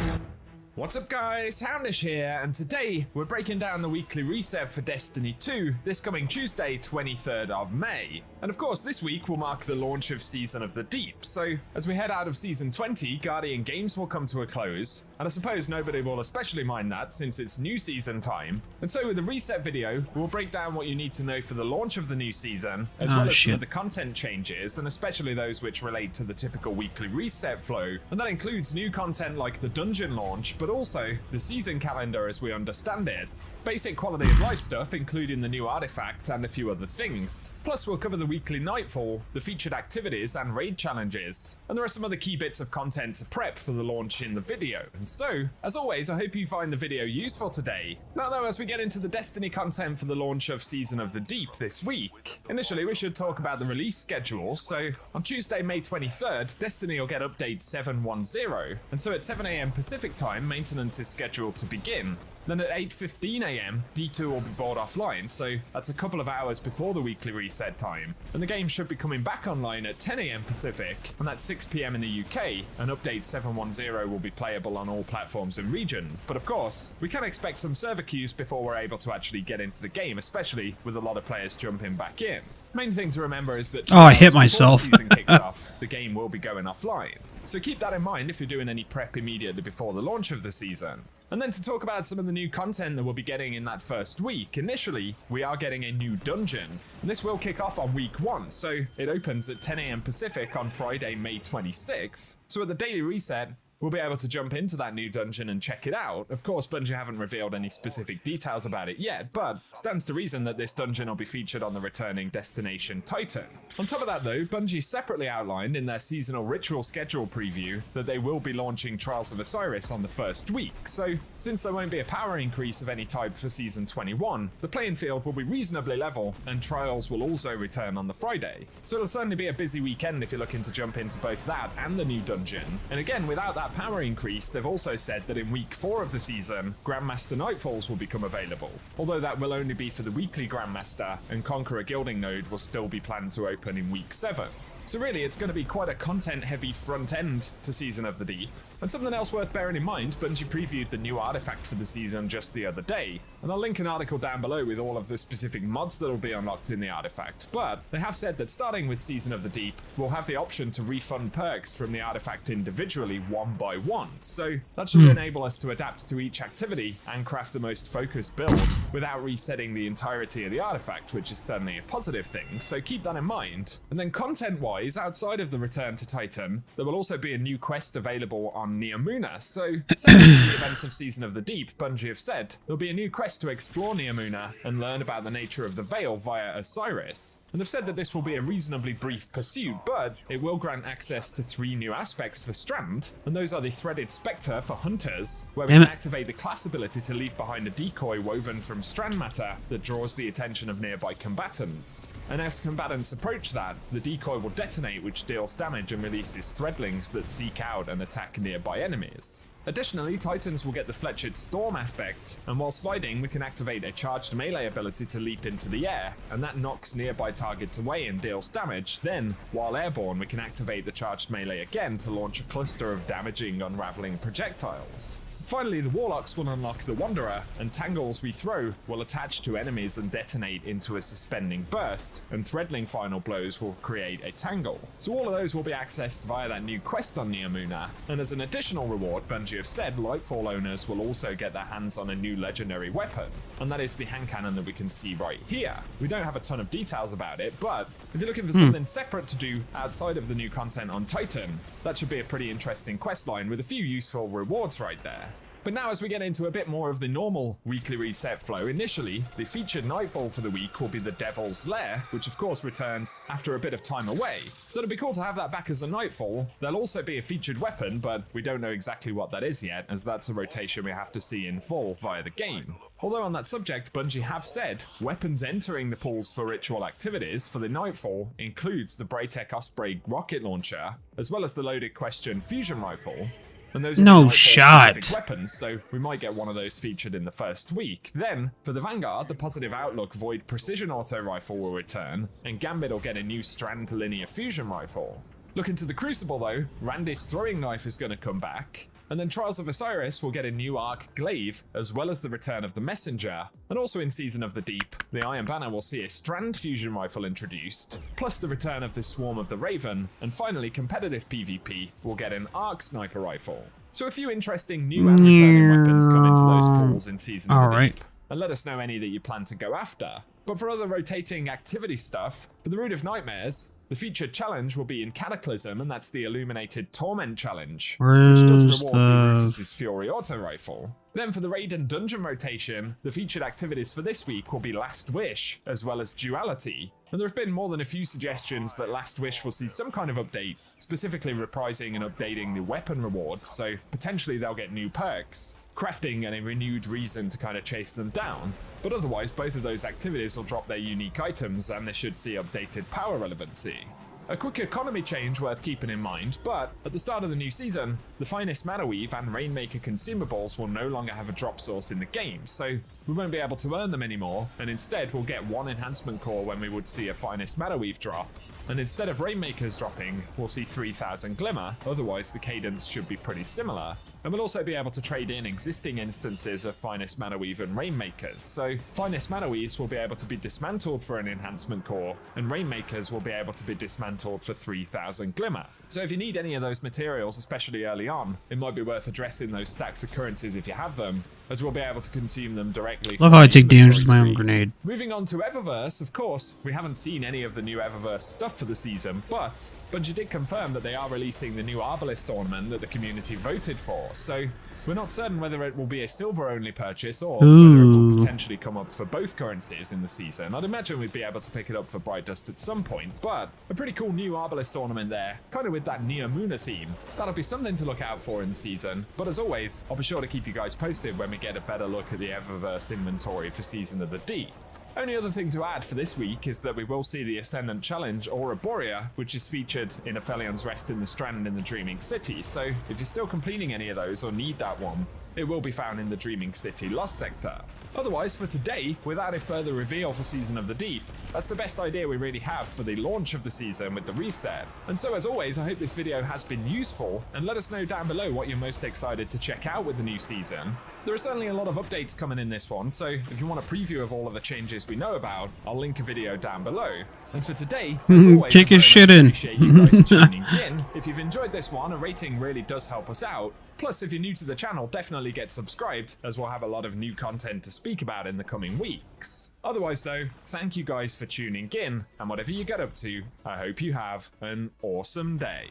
What's up guys, Houndish here, and today we're breaking down the weekly reset for Destiny 2 this coming Tuesday, 23rd of May. And of course this week will mark the launch of Season of the Deep, so as we head out of Season 20, Guardian Games will come to a close, and I suppose nobody will especially mind that since it's new season time. And so with the reset video, we'll break down what you need to know for the launch of the new season, as well as some of the content changes, and especially those which relate to the typical weekly reset flow. And that includes new content like the dungeon launch, but also the season calendar as we understand it. Basic quality of life stuff, including the new artifact and a few other things. Plus we'll cover the weekly nightfall, the featured activities and raid challenges. And there are some other key bits of content to prep for the launch in the video. And so, as always, I hope you find the video useful today. Now though, as we get into the Destiny content for the launch of Season of the Deep this week, initially we should talk about the release schedule. So on Tuesday, May 23rd, Destiny will get update 710. And so at 7 AM Pacific time, maintenance is scheduled to begin. Then at 8:15 AM, D2 will be brought offline, so that's a couple of hours before the weekly reset time. And the game should be coming back online at 10 AM Pacific, and that's 6 PM in the UK, and update 710 will be playable on all platforms and regions. But of course, we can expect some server queues before we're able to actually get into the game, especially with a lot of players jumping back in. Main thing to remember is that I hit myself. before the season kicks off, the game will be going offline. So keep that in mind if you're doing any prep immediately before the launch of the season. And then to talk about some of the new content that we'll be getting in that first week, initially, we are getting a new dungeon. And this will kick off on week 1, so it opens at 10 AM Pacific on Friday, May 26th. So at the daily reset, we'll be able to jump into that new dungeon and check it out. Of course, Bungie haven't revealed any specific details about it yet, but stands to reason that this dungeon will be featured on the returning destination Titan. On top of that though, Bungie separately outlined in their seasonal ritual schedule preview that they will be launching Trials of Osiris on the first week, so since there won't be a power increase of any type for Season 21, the playing field will be reasonably level, and Trials will also return on the Friday. So it'll certainly be a busy weekend if you're looking to jump into both that and the new dungeon. And again, without that power increase, they've also said that in week 4 of the season, Grandmaster Nightfalls will become available, although that will only be for the weekly Grandmaster, and Conqueror Gilding node will still be planned to open in week 7. So really, it's going to be quite a content-heavy front end to Season of the Deep. And something else worth bearing in mind, Bungie previewed the new artifact for the season just the other day, and I'll link an article down below with all of the specific mods that will be unlocked in the artifact, but they have said that starting with Season of the Deep, we'll have the option to refund perks from the artifact individually one by one, so that should enable us to adapt to each activity and craft the most focused build without resetting the entirety of the artifact, which is certainly a positive thing, so keep that in mind. And then content-wise, outside of the return to Titan, there will also be a new quest available on Neomuna. So, same as the events of Season of the Deep, Bungie have said there'll be a new quest to explore Neomuna and learn about the nature of the Veil via Osiris. And they've said that this will be a reasonably brief pursuit, but it will grant access to 3 new aspects for Strand, and those are the Threaded Spectre for Hunters, where we can activate the class ability to leave behind a decoy woven from Strand matter that draws the attention of nearby combatants. And as combatants approach that, the decoy will detonate, which deals damage and releases threadlings that seek out and attack nearby enemies. Additionally, Titans will get the Fletchered Storm aspect, and while sliding we can activate a charged melee ability to leap into the air, and that knocks nearby targets away and deals damage. Then, while airborne, we can activate the charged melee again to launch a cluster of damaging, unraveling projectiles. Finally, the Warlocks will unlock the Wanderer, and tangles we throw will attach to enemies and detonate into a suspending burst, and threadling final blows will create a tangle. So all of those will be accessed via that new quest on Neomuna, and as an additional reward, Bungie have said Lightfall owners will also get their hands on a new legendary weapon, and that is the hand cannon that we can see right here. We don't have a ton of details about it, but if you're looking for something separate to do outside of the new content on Titan, that should be a pretty interesting quest line with a few useful rewards right there. But now as we get into a bit more of the normal weekly reset flow, initially, the featured nightfall for the week will be the Devil's Lair, which of course returns after a bit of time away. So it'd be cool to have that back as a nightfall. There'll also be a featured weapon, but we don't know exactly what that is yet, as that's a rotation we have to see in full via the game. Although on that subject, Bungie have said weapons entering the pools for ritual activities for the Nightfall includes the Braytech Osprey rocket launcher, as well as the loaded question fusion rifle. And those are No shot. weapons, so we might get one of those featured in the first week. Then, for the Vanguard, the Positive Outlook Void Precision Auto Rifle will return, and Gambit will get a new Strand Linear Fusion Rifle. Looking to the Crucible though, Randy's Throwing Knife is going to come back, and then Trials of Osiris will get a new Arc Glaive, as well as the return of the Messenger. And also in Season of the Deep, the Iron Banner will see a Strand Fusion Rifle introduced, plus the return of the Swarm of the Raven, and finally competitive PvP will get an Arc Sniper Rifle. So a few interesting new and returning weapons come into those pools in Season of the Deep. And let us know any that you plan to go after. But for other rotating activity stuff, for the Root of Nightmares, the featured challenge will be in Cataclysm, and that's the Illuminated Torment Challenge, which does reward Rufus's Fury Auto Rifle. Then for the Raid and Dungeon rotation, the featured activities for this week will be Last Wish, as well as Duality. And there have been more than a few suggestions that Last Wish will see some kind of update, specifically reprising and updating the weapon rewards, so potentially they'll get new perks, crafting and a renewed reason to kind of chase them down. But otherwise, both of those activities will drop their unique items and they should see updated power relevancy. A quick economy change worth keeping in mind, but at the start of the new season, the Finest Mana Weave and Rainmaker consumables will no longer have a drop source in the game, so we won't be able to earn them anymore, and instead we'll get one enhancement core when we would see a Finest Mana Weave drop, and instead of Rainmakers dropping, we'll see 3000 Glimmer, otherwise the cadence should be pretty similar. And we'll also be able to trade in existing instances of Finest Mana Weave and Rainmakers, so Finest Mana Weaves will be able to be dismantled for an enhancement core, and Rainmakers will be able to be dismantled for 3000 Glimmer. So if you need any of those materials, especially early on, it might be worth addressing those stacks of currencies if you have them, as we'll be able to consume them directly. Love how I take damage with my own grenade. Moving on to Eververse, of course, we haven't seen any of the new Eververse stuff for the season, but Bungie did confirm that they are releasing the new Arbalest ornament that the community voted for, so we're not certain whether it will be a silver-only purchase or whether it will potentially come up for both currencies in the season. I'd imagine we'd be able to pick it up for Bright Dust at some point, but a pretty cool new Arbalest ornament there, kind of with that Neomuna theme. That'll be something to look out for in the season, but as always, I'll be sure to keep you guys posted when we get a better look at the Eververse inventory for Season of the Deep. Only other thing to add for this week is that we will see the Ascendant Challenge Aura Borea, which is featured in Aphelion's Rest in the Strand in the Dreaming City, so if you're still completing any of those or need that one, it will be found in the Dreaming City Lost Sector. Otherwise, for today, without a further reveal for Season of the Deep, that's the best idea we really have for the launch of the season with the reset. And so as always, I hope this video has been useful, and let us know down below what you're most excited to check out with the new season. There are certainly a lot of updates coming in this one, so if you want a preview of all of the changes we know about, I'll link a video down below. And for today, as always, kick his shit in. Appreciate you guys tuning in. If you've enjoyed this one, a rating really does help us out. Plus, if you're new to the channel, definitely get subscribed, as we'll have a lot of new content to speak about in the coming weeks. Otherwise though, thank you guys for tuning in, and whatever you get up to, I hope you have an awesome day.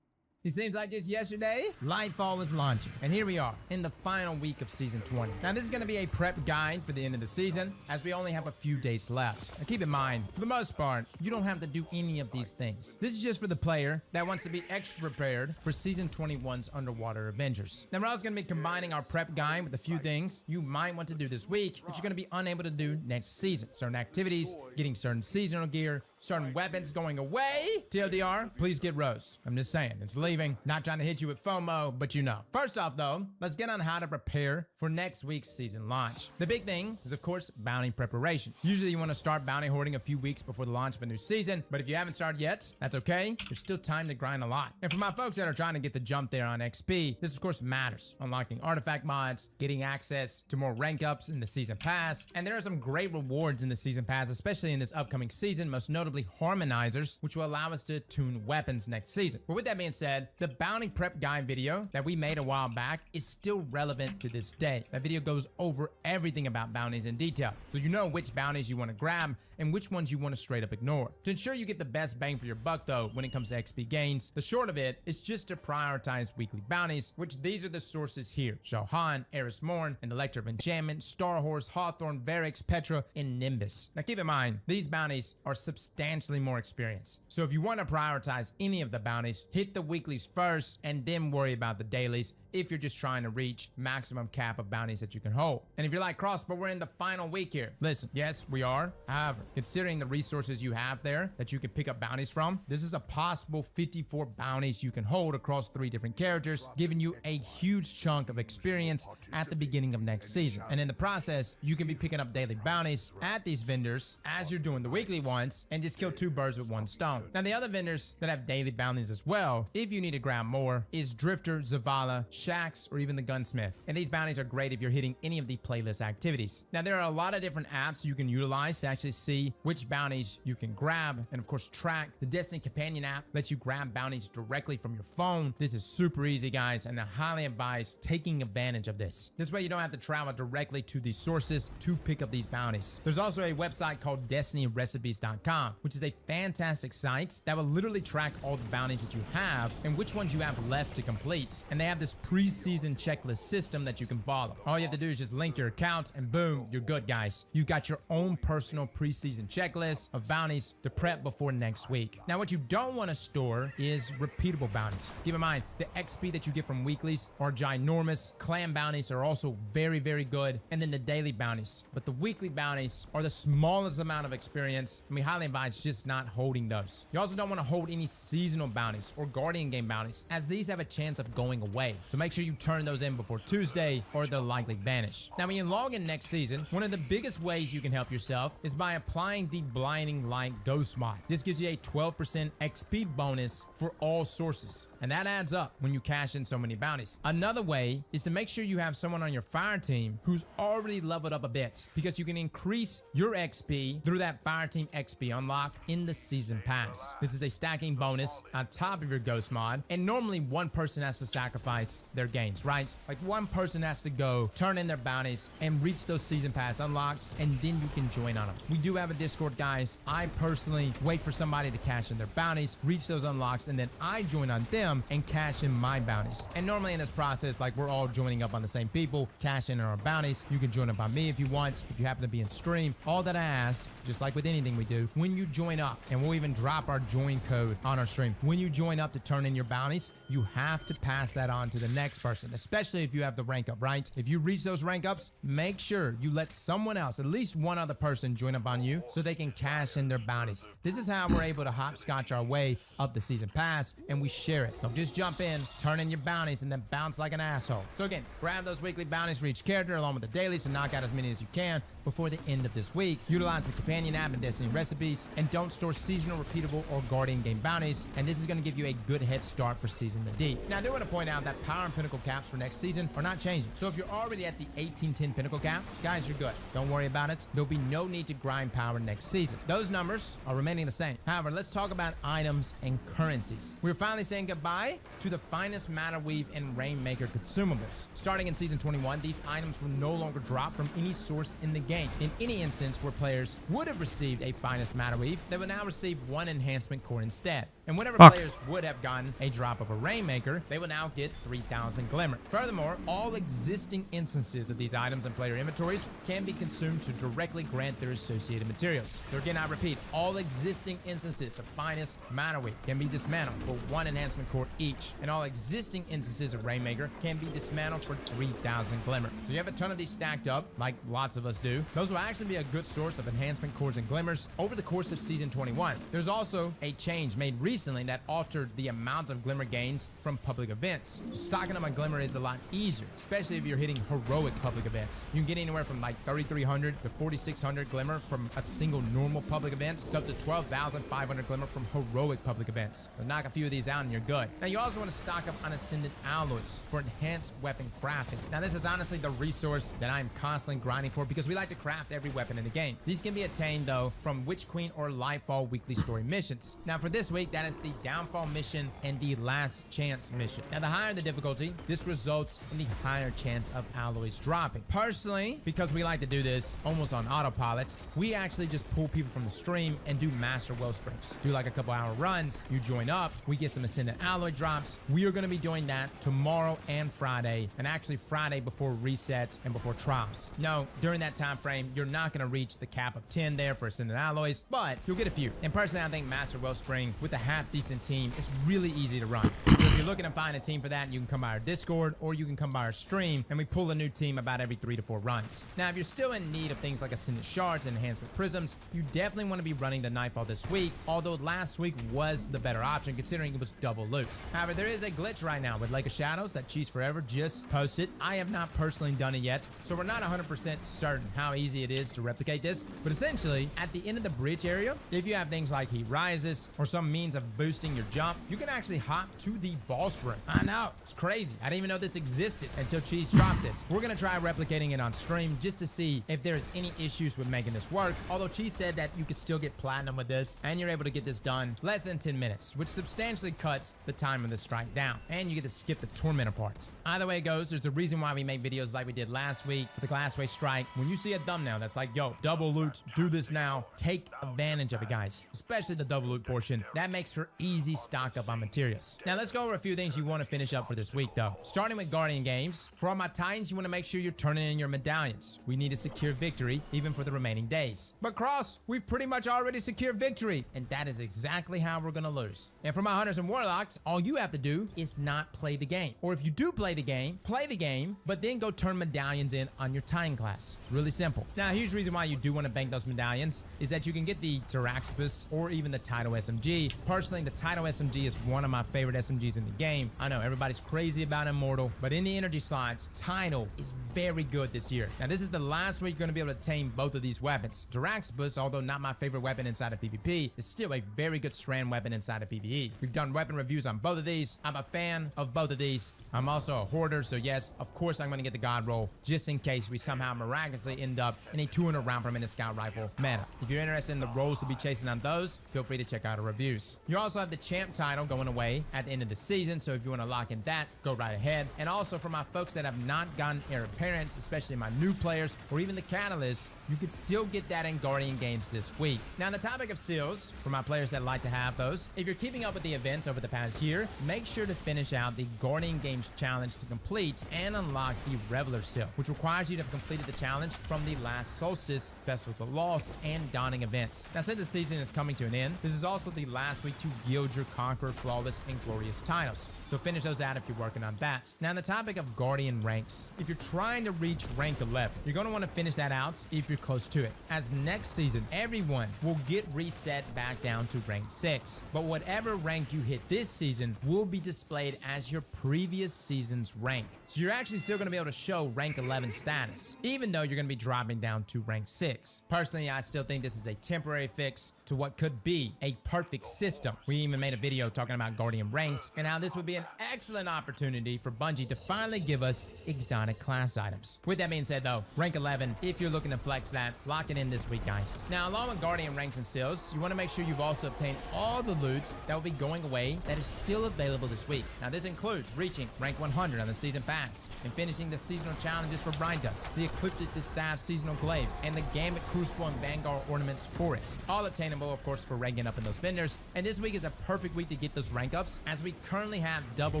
It seems like just yesterday, Lightfall was launching, and here we are in the final week of Season 20. Now this is going to be a prep guide for the end of the season, as we only have a few days left. Now keep in mind, for the most part, you don't have to do any of these things. This is just for the player that wants to be extra prepared for Season 21's Underwater Avengers. Now we're also going to be combining our prep guide with a few things you might want to do this week that you're going to be unable to do next season. Certain activities, getting certain seasonal gear, certain weapons going away. TLDR, please get Rose. I'm just saying, it's leaving. Not trying to hit you with FOMO, but you know. First off though, let's get on how to prepare for next week's season launch. The big thing is of course bounty preparation. Usually you want to start bounty hoarding a few weeks before the launch of a new season, but if you haven't started yet, that's okay. There's still time to grind a lot. And for my folks that are trying to get the jump there on XP, this of course matters. Unlocking artifact mods, getting access to more rank ups in the season pass, and there are some great rewards in the season pass, especially in this upcoming season, most notably harmonizers, which will allow us to tune weapons next season. But with that being said, said, the bounty prep guide video that we made a while back is still relevant to this day. That video goes over everything about bounties in detail, so you know which bounties you want to grab and which ones you want to straight up ignore. To ensure you get the best bang for your buck though, when it comes to XP gains, the short of it is just to prioritize weekly bounties, which these are the sources here: Shohan, Eris Morn, and Elector of Enchantment, Starhorse, Hawthorne, Varix, Petra, and Nimbus. Now keep in mind, these bounties are substantially more experienced. So if you want to prioritize any of the bounties, hit the weeklies first and then worry about the dailies if you're just trying to reach maximum cap of bounties that you can hold. And if you're like, Cross, but we're in the final week here. Listen, yes, we are. However, considering the resources you have there that you can pick up bounties from, this is a possible 54 bounties you can hold across 3 different characters, giving you a huge chunk of experience at the beginning of next season. And in the process, you can be picking up daily bounties at these vendors as you're doing the weekly ones and just kill 2 birds with 1 stone. Now, the other vendors that have daily bounties as well, if you need to grab more, is Drifter, Zavala, Shax, or even the Gunsmith. And these bounties are great if you're hitting any of the playlist activities. Now, there are a lot of different apps you can utilize to actually see which bounties you can grab and of course track. The Destiny Companion app lets you grab bounties directly from your phone. This is super easy, guys, and I highly advise taking advantage of this. This way you don't have to travel directly to these sources to pick up these bounties. There's also a website called DestinyRecipes.com, which is a fantastic site that will literally track all the bounties that you have and which ones you have left to complete. And they have this pre-season checklist system that you can follow. All you have to do is just link your account and boom, you're good, guys. You've got your own personal pre-season checklist of bounties to prep before next week. Now, what you don't want to store is repeatable bounties. Keep in mind, the XP that you get from weeklies are ginormous. Clan bounties are also very, very good. And then the daily bounties. But the weekly bounties are the smallest amount of experience, and we highly advise just not holding those. You also don't want to hold any seasonal bounties or Guardian game bounties, as these have a chance of going away. So make sure you turn those in before Tuesday or they'll likely vanish. Now, when you log in next season, one of the biggest ways you can help yourself is by applying the Blinding Light Ghost mod. This gives you a 12% XP bonus for all sources, and that adds up when you cash in so many bounties. Another way is to make sure you have someone on your fire team who's already leveled up a bit, because you can increase your XP through that fire team XP unlock in the season pass. This is a stacking bonus on top of your ghost mod, and normally one person has to sacrifice their gains, right? Like one person has to go turn in their bounties and reach those season pass unlocks, and then you can join on them. We do have a Discord, guys. I personally wait for somebody to cash in their bounties, reach those unlocks, and then I join on them and cash in my bounties. And normally in this process, like, we're all joining up on the same people, cash in our bounties. You can join up on me if you want, if you happen to be in stream. All that I ask, just like with anything we do, when you join up, and we'll even drop our join code on our stream, when you join up to turn in your bounties, you have to pass that on to the next person, especially if you have the rank up, right? If you reach those rank ups, make sure you let someone else, at least one other person, join up on you so they can cash in their bounties. This is how we're able to hopscotch our way up the season pass, and we share it. So just jump in, turn in your bounties, and then bounce like an asshole. So again, grab those weekly bounties for each character along with the dailies to knock out as many as you can before the end of this week. Utilize the companion app and Destiny recipes, and don't store seasonal, repeatable, or Guardian game bounties, and this is going to give you a good head start for Season the D. Now, I do want to point out that power and pinnacle caps for next season are not changing. So if you're already at the 1810 pinnacle cap, guys, you're good. Don't worry about it. There'll be no need to grind power next season. Those numbers are remaining the same. However, let's talk about items and currencies. We're finally saying goodbye to the finest Matter Weave and Rainmaker consumables. Starting in Season 21, these items will no longer drop from any source in the game. In any instance where players would have received a finest Matter Weave, they will now receive 1 enhancement core instead. And whenever players would have gotten a drop of a Rainmaker, they will now get 3,000 Glimmer. Furthermore, all existing instances of these items in player inventories can be consumed to directly grant their associated materials. So again, I repeat, all existing instances of finest Matter Weave can be dismantled for 1 enhancement core each, and all existing instances of Rainmaker can be dismantled for 3,000 Glimmer. So you have a ton of these stacked up, like lots of us do. Those will actually be a good source of enhancement cores and glimmers over the course of Season 21. There's also a change made recently that altered the amount of glimmer gains from public events. So stocking up on glimmer is a lot easier, especially if you're hitting heroic public events. You can get anywhere from like 3,300 to 4,600 glimmer from a single normal public event to up to 12,500 glimmer from heroic public events. So knock a few of these out and you're good. Now you also want to stock up on ascendant alloys for enhanced weapon crafting. Now this is honestly the resource that I'm constantly grinding for, because we like to craft every weapon in the game. These can be attained though from Witch Queen or Lightfall weekly story missions. Now for this week, that status, the downfall mission, and the last chance mission. Now, the higher the difficulty, this results in the higher chance of alloys dropping. Personally, because we like to do this almost on autopilot, we actually just pull people from the stream and do master well springs. Do like a couple hour runs, you join up, we get some ascendant alloy drops. We are going to be doing that tomorrow and Friday, and actually Friday before reset and before trials. No, during that time frame, you're not going to reach the cap of 10 there for ascendant alloys, but you'll get a few. And personally, I think master wellspring with a half decent team is really easy to run. So if you're looking to find a team for that, you can come by our Discord or you can come by our stream, and we pull a new team about every 3 to 4 runs. Now, if you're still in need of things like ascendant shards and enhancement prisms, you definitely want to be running the Nightfall this week, although last week was the better option considering it was double loot. However, there is a glitch right now with Lake of Shadows that Cheese Forever just posted. I have not personally done it yet, so we're not 100% certain how easy it is to replicate this, but essentially at the end of the bridge area, if you have things like heat rises or some means of boosting your jump, you can actually hop to the boss room. I know, it's crazy. I didn't even know this existed until Cheese dropped this. We're gonna try replicating it on stream just to see if there's any issues with making this work, although Cheese said that you could still get platinum with this, and you're able to get this done less than 10 minutes, which substantially cuts the time of the strike down, and you get to skip the tormentor part. Either way it goes, there's a reason why we make videos like we did last week for the Glassway strike. When you see a thumbnail that's like, yo, double loot, do this now, take advantage of it, guys, especially the double loot portion. That makes for easy stock up on materials. Now let's go over a few things you want to finish up for this week though. Starting with Guardian games, for all my Titans, you want to make sure you're turning in your medallions. We need to secure victory even for the remaining days. But Cross, we've pretty much already secured victory, and that is exactly how we're gonna lose. And for my Hunters and Warlocks, all you have to do is not play the game. Or if you do play the game, but then go turn medallions in on your Titan class. It's really simple. Now, a huge reason why you do want to bank those medallions is that you can get the Taraxipus or even the Tidal SMG. Personally, the Tidal SMG is one of my favorite SMGs in the game. I know everybody's crazy about Immortal, but in the energy slots, Tidal is very good this year. Now, this is the last week you're going to be able to tame both of these weapons. Taraxipus, although not my favorite weapon inside of PvP, is still a very good strand weapon inside of PvE. We've done weapon reviews on both of these. I'm a fan of both of these. I'm also a hoarder, so yes, of course I'm going to get the God roll just in case we somehow miraculously end up in a 200 round per minute scout rifle meta. If you're interested in the rolls to be chasing on those, feel free to check out our reviews. You also have the champ title going away at the end of the season, so if you want to lock in that, go right ahead. And also for my folks that have not gotten heir apparents, especially my new players or even the catalysts, you could still get that in Guardian games this week. Now, on the topic of seals, for my players that like to have those, if you're keeping up with the events over the past year, make sure to finish out the Guardian Games challenge to complete and unlock the Reveler seal, which requires you to have completed the challenge from the last Solstice, Festival of the Lost, and Dawning events. Now, since the season is coming to an end, this is also the last week to yield your Conqueror, Flawless, and Glorious titles. So finish those out if you're working on that. Now, on the topic of Guardian ranks, if you're trying to reach rank 11, you're going to want to finish that out if you're close to it, as next season everyone will get reset back down to rank 6, but whatever rank you hit this season will be displayed as your previous season's rank. So you're actually still going to be able to show rank 11 status, even though you're going to be dropping down to rank 6. Personally, I still think this is a temporary fix to what could be a perfect system. We even made a video talking about Guardian ranks and how this would be an excellent opportunity for Bungie to finally give us exotic class items. With that being said though, rank 11, if you're looking to flex that, lock it in this week, guys. Now, along with Guardian ranks and seals, you want to make sure you've also obtained all the loots that will be going away that is still available this week. Now, this includes reaching rank 100 on the season pass and finishing the seasonal challenges for Brine Dust, the Ecliptic Distaff seasonal glaive, and the Gambit Crucible and Vanguard ornaments for it. All obtainable, of course, for ranking up in those vendors. And this week is a perfect week to get those rank ups, as we currently have double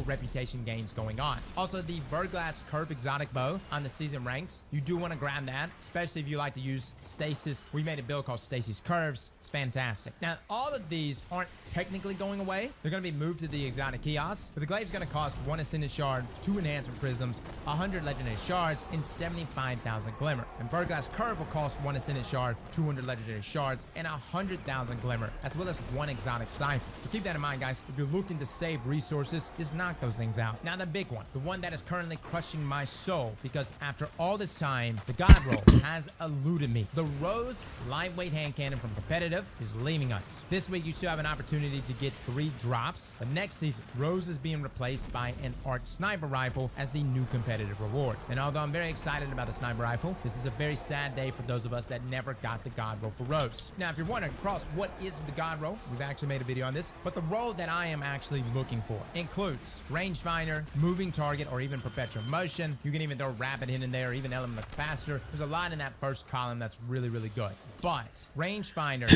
reputation gains going on. Also, the Verglass Curve exotic bow on the season ranks, you do want to grab that, especially if you like to use Stasis. We made a build called Stasis Curves. It's fantastic. Now, all of these aren't technically going away. They're going to be moved to the exotic kiosks, but the glaive is going to cost 1 Ascendant Shard, 2 Enhancement Prisms, 100 Legendary Shards, and 75,000 Glimmer. And Verglass Curve will cost 1 Ascendant Shard, 200 Legendary Shards, and 100,000 Glimmer, as well as 1 Exotic Cipher. So keep that in mind, guys. If you're looking to save resources, just knock those things out. Now, the big one, the one that is currently crushing my soul, because after all this time, the God Roll has eluded me. The Rose lightweight hand cannon from competitive is leaving us. This week, you still have an opportunity to get 3 drops, but next season, Rose is being replaced by an ARC sniper rifle as the new competitive reward. And although I'm very excited about the sniper rifle, this is a very sad day for those of us that never got the god roll for Rose. Now, if you're wondering, Cross, what is the god roll? We've actually made a video on this, but the role that I am actually looking for includes rangefinder, moving target, or even perpetual motion. You can even throw rapid in there, or even element of capacitor. There's a lot in that first column that's really, really good. But rangefinder,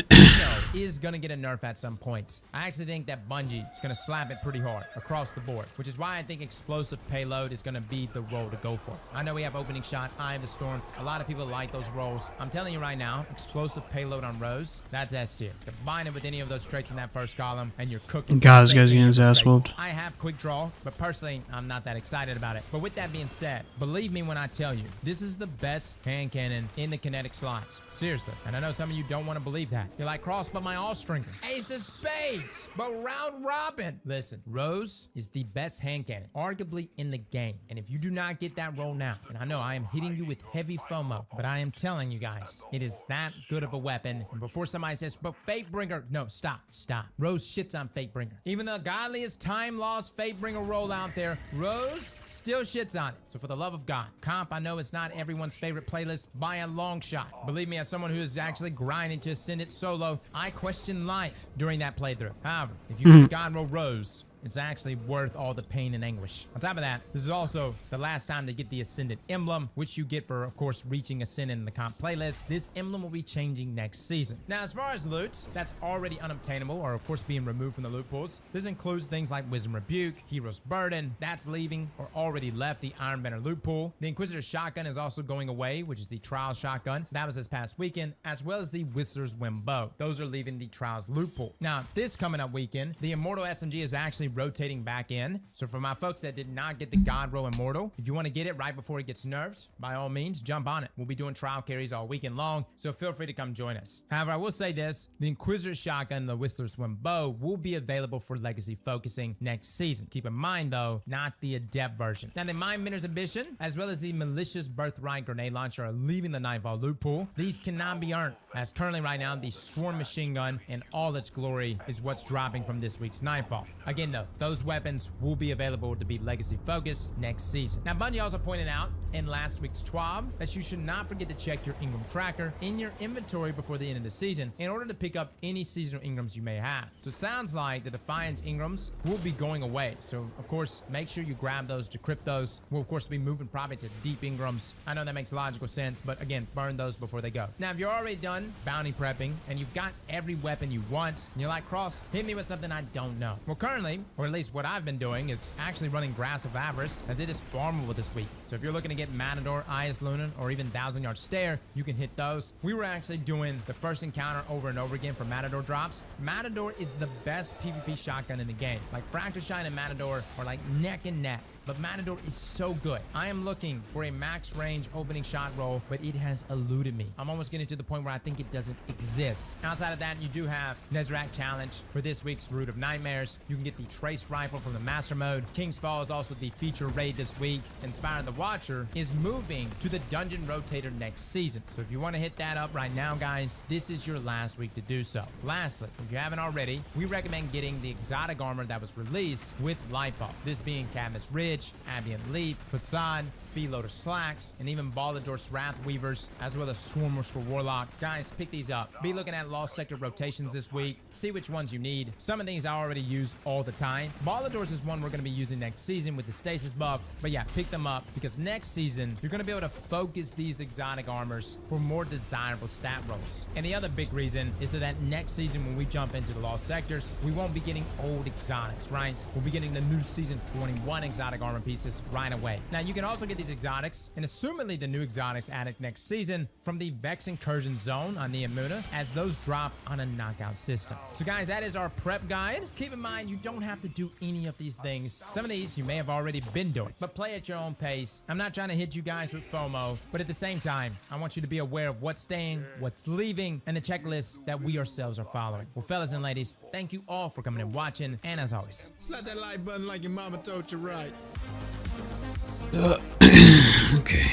is going to get a nerf at some point. I actually think that Bungie is going to slap it pretty hard across the board, which is why I think explosive payload is going to be the role to go for. I know we have opening shot, Eye of the Storm. A lot of people like those roles. I'm telling you right now, explosive payload on Rose, that's S tier. Combine it with any of those traits in that first column, and you're cooking. God, this guy's getting his ass whooped. I have quick draw, but personally, I'm not that excited about it. But with that being said, believe me when I tell you, this is the best hand cannon in the kinetic slots. Seriously. And I know some of you don't want to believe that. You're like, Cross, but my all-stringer. Ace of spades, but round robin. Listen, Rose is the best hand cannon, arguably in the game. And if you do not get that roll now, and I know I am hitting you with heavy FOMO, but I am telling you guys, it is that good of a weapon. And before somebody says, but Fatebringer, no, stop. Rose shits on Fatebringer. Even the godliest time-lost Fatebringer roll out there, Rose still shits on it. So for the love of God, comp, I know it's not everyone's favorite playlist by a long shot. Believe me, as someone who is actually grinding to ascend it solo, I question life during that playthrough. However, if you get God roll Rose, it's actually worth all the pain and anguish. On top of that, this is also the last time to get the Ascendant emblem, which you get for, of course, reaching Ascendant in the comp playlist. This emblem will be changing next season. Now, as far as loot that's already unobtainable, or of course being removed from the loot pools, this includes things like Wisdom Rebuke, Hero's Burden, that's leaving or already left the Iron Banner loot pool. The Inquisitor's Shotgun is also going away, which is the Trials Shotgun. That was this past weekend, as well as the Whistler's Whim Bow. Those are leaving the Trials loot pool. Now, this coming up weekend, the Immortal SMG is actually rotating back in. So for my folks that did not get the God Roll Immortal, if you want to get it right before it gets nerfed, by all means, jump on it. We'll be doing trial carries all weekend long, so feel free to come join us. However, I will say this, the Inquisitor's Shotgun and the Whistler's Whim Bow will be available for Legacy focusing next season. Keep in mind, though, not the Adept version. Now, the Mindbender's Ambition, as well as the Malicious Birthright Grenade Launcher are leaving the Nightfall loot pool. These cannot be earned, as currently right now, the Swarm Machine Gun in all its glory is what's dropping from this week's Nightfall. Again, though, those weapons will be available to be Legacy focused next season. Now, Bungie also pointed out in last week's TWAB that you should not forget to check your Ingram tracker in your inventory before the end of the season in order to pick up any seasonal Ingrams you may have. So it sounds like the Defiance Ingrams will be going away. So, of course, make sure you grab those, decrypt those. We'll, of course, be moving probably to Deep Ingrams. I know that makes logical sense, but again, burn those before they go. Now, if you're already done bounty prepping and you've got every weapon you want, and you're like, Cross, hit me with something I don't know. Well, currently, or at least what I've been doing, is actually running Grass of Avarice, as it is farmable this week. So if you're looking to get Matador, Eyes Lunan, or even 1,000-Yard Stare, you can hit those. We were actually doing the first encounter over and over again for Matador drops. Matador is the best PvP shotgun in the game. Like, Fracture Shine and Matador are like neck and neck. But Matador is so good. I am looking for a max range opening shot roll, but it has eluded me. I'm almost getting to the point where I think it doesn't exist. Outside of that, you do have Nezrak Challenge for this week's Root of Nightmares. You can get the Trace Rifle from the Master Mode. King's Fall is also the feature raid this week. Inspire the Watcher is moving to the Dungeon Rotator next season. So if you want to hit that up right now, guys, this is your last week to do so. Lastly, if you haven't already, we recommend getting the exotic armor that was released with Lightfall. This being Cadmus Ridge, Ambient Leap, Facade, Speedloader Slacks, and even Ballador's Wrath Weavers, as well as Swarmers for Warlock. Guys, pick these up. Be looking at Lost Sector rotations this week. See which ones you need. Some of these I already use all the time. Ballador's is one we're going to be using next season with the Stasis buff. But yeah, pick them up because next season, you're going to be able to focus these exotic armors for more desirable stat rolls. And the other big reason is so that next season when we jump into the Lost Sectors, we won't be getting old exotics, right? We'll be getting the new Season 21 exotic armor pieces right away. Now, you can also get these exotics, and assumedly the new exotics added next season, from the Vex Incursion Zone on the Amuna, as those drop on a knockout system. So guys, that is our prep guide. Keep in mind, you don't have to do any of these things. Some of these you may have already been doing, but play at your own pace. I'm not trying to hit you guys with FOMO, but at the same time, I want you to be aware of what's staying, what's leaving, and the checklist that we ourselves are following. Well, fellas and ladies, thank you all for coming and watching, and as always, slap that like button like your mama told you right. Okay.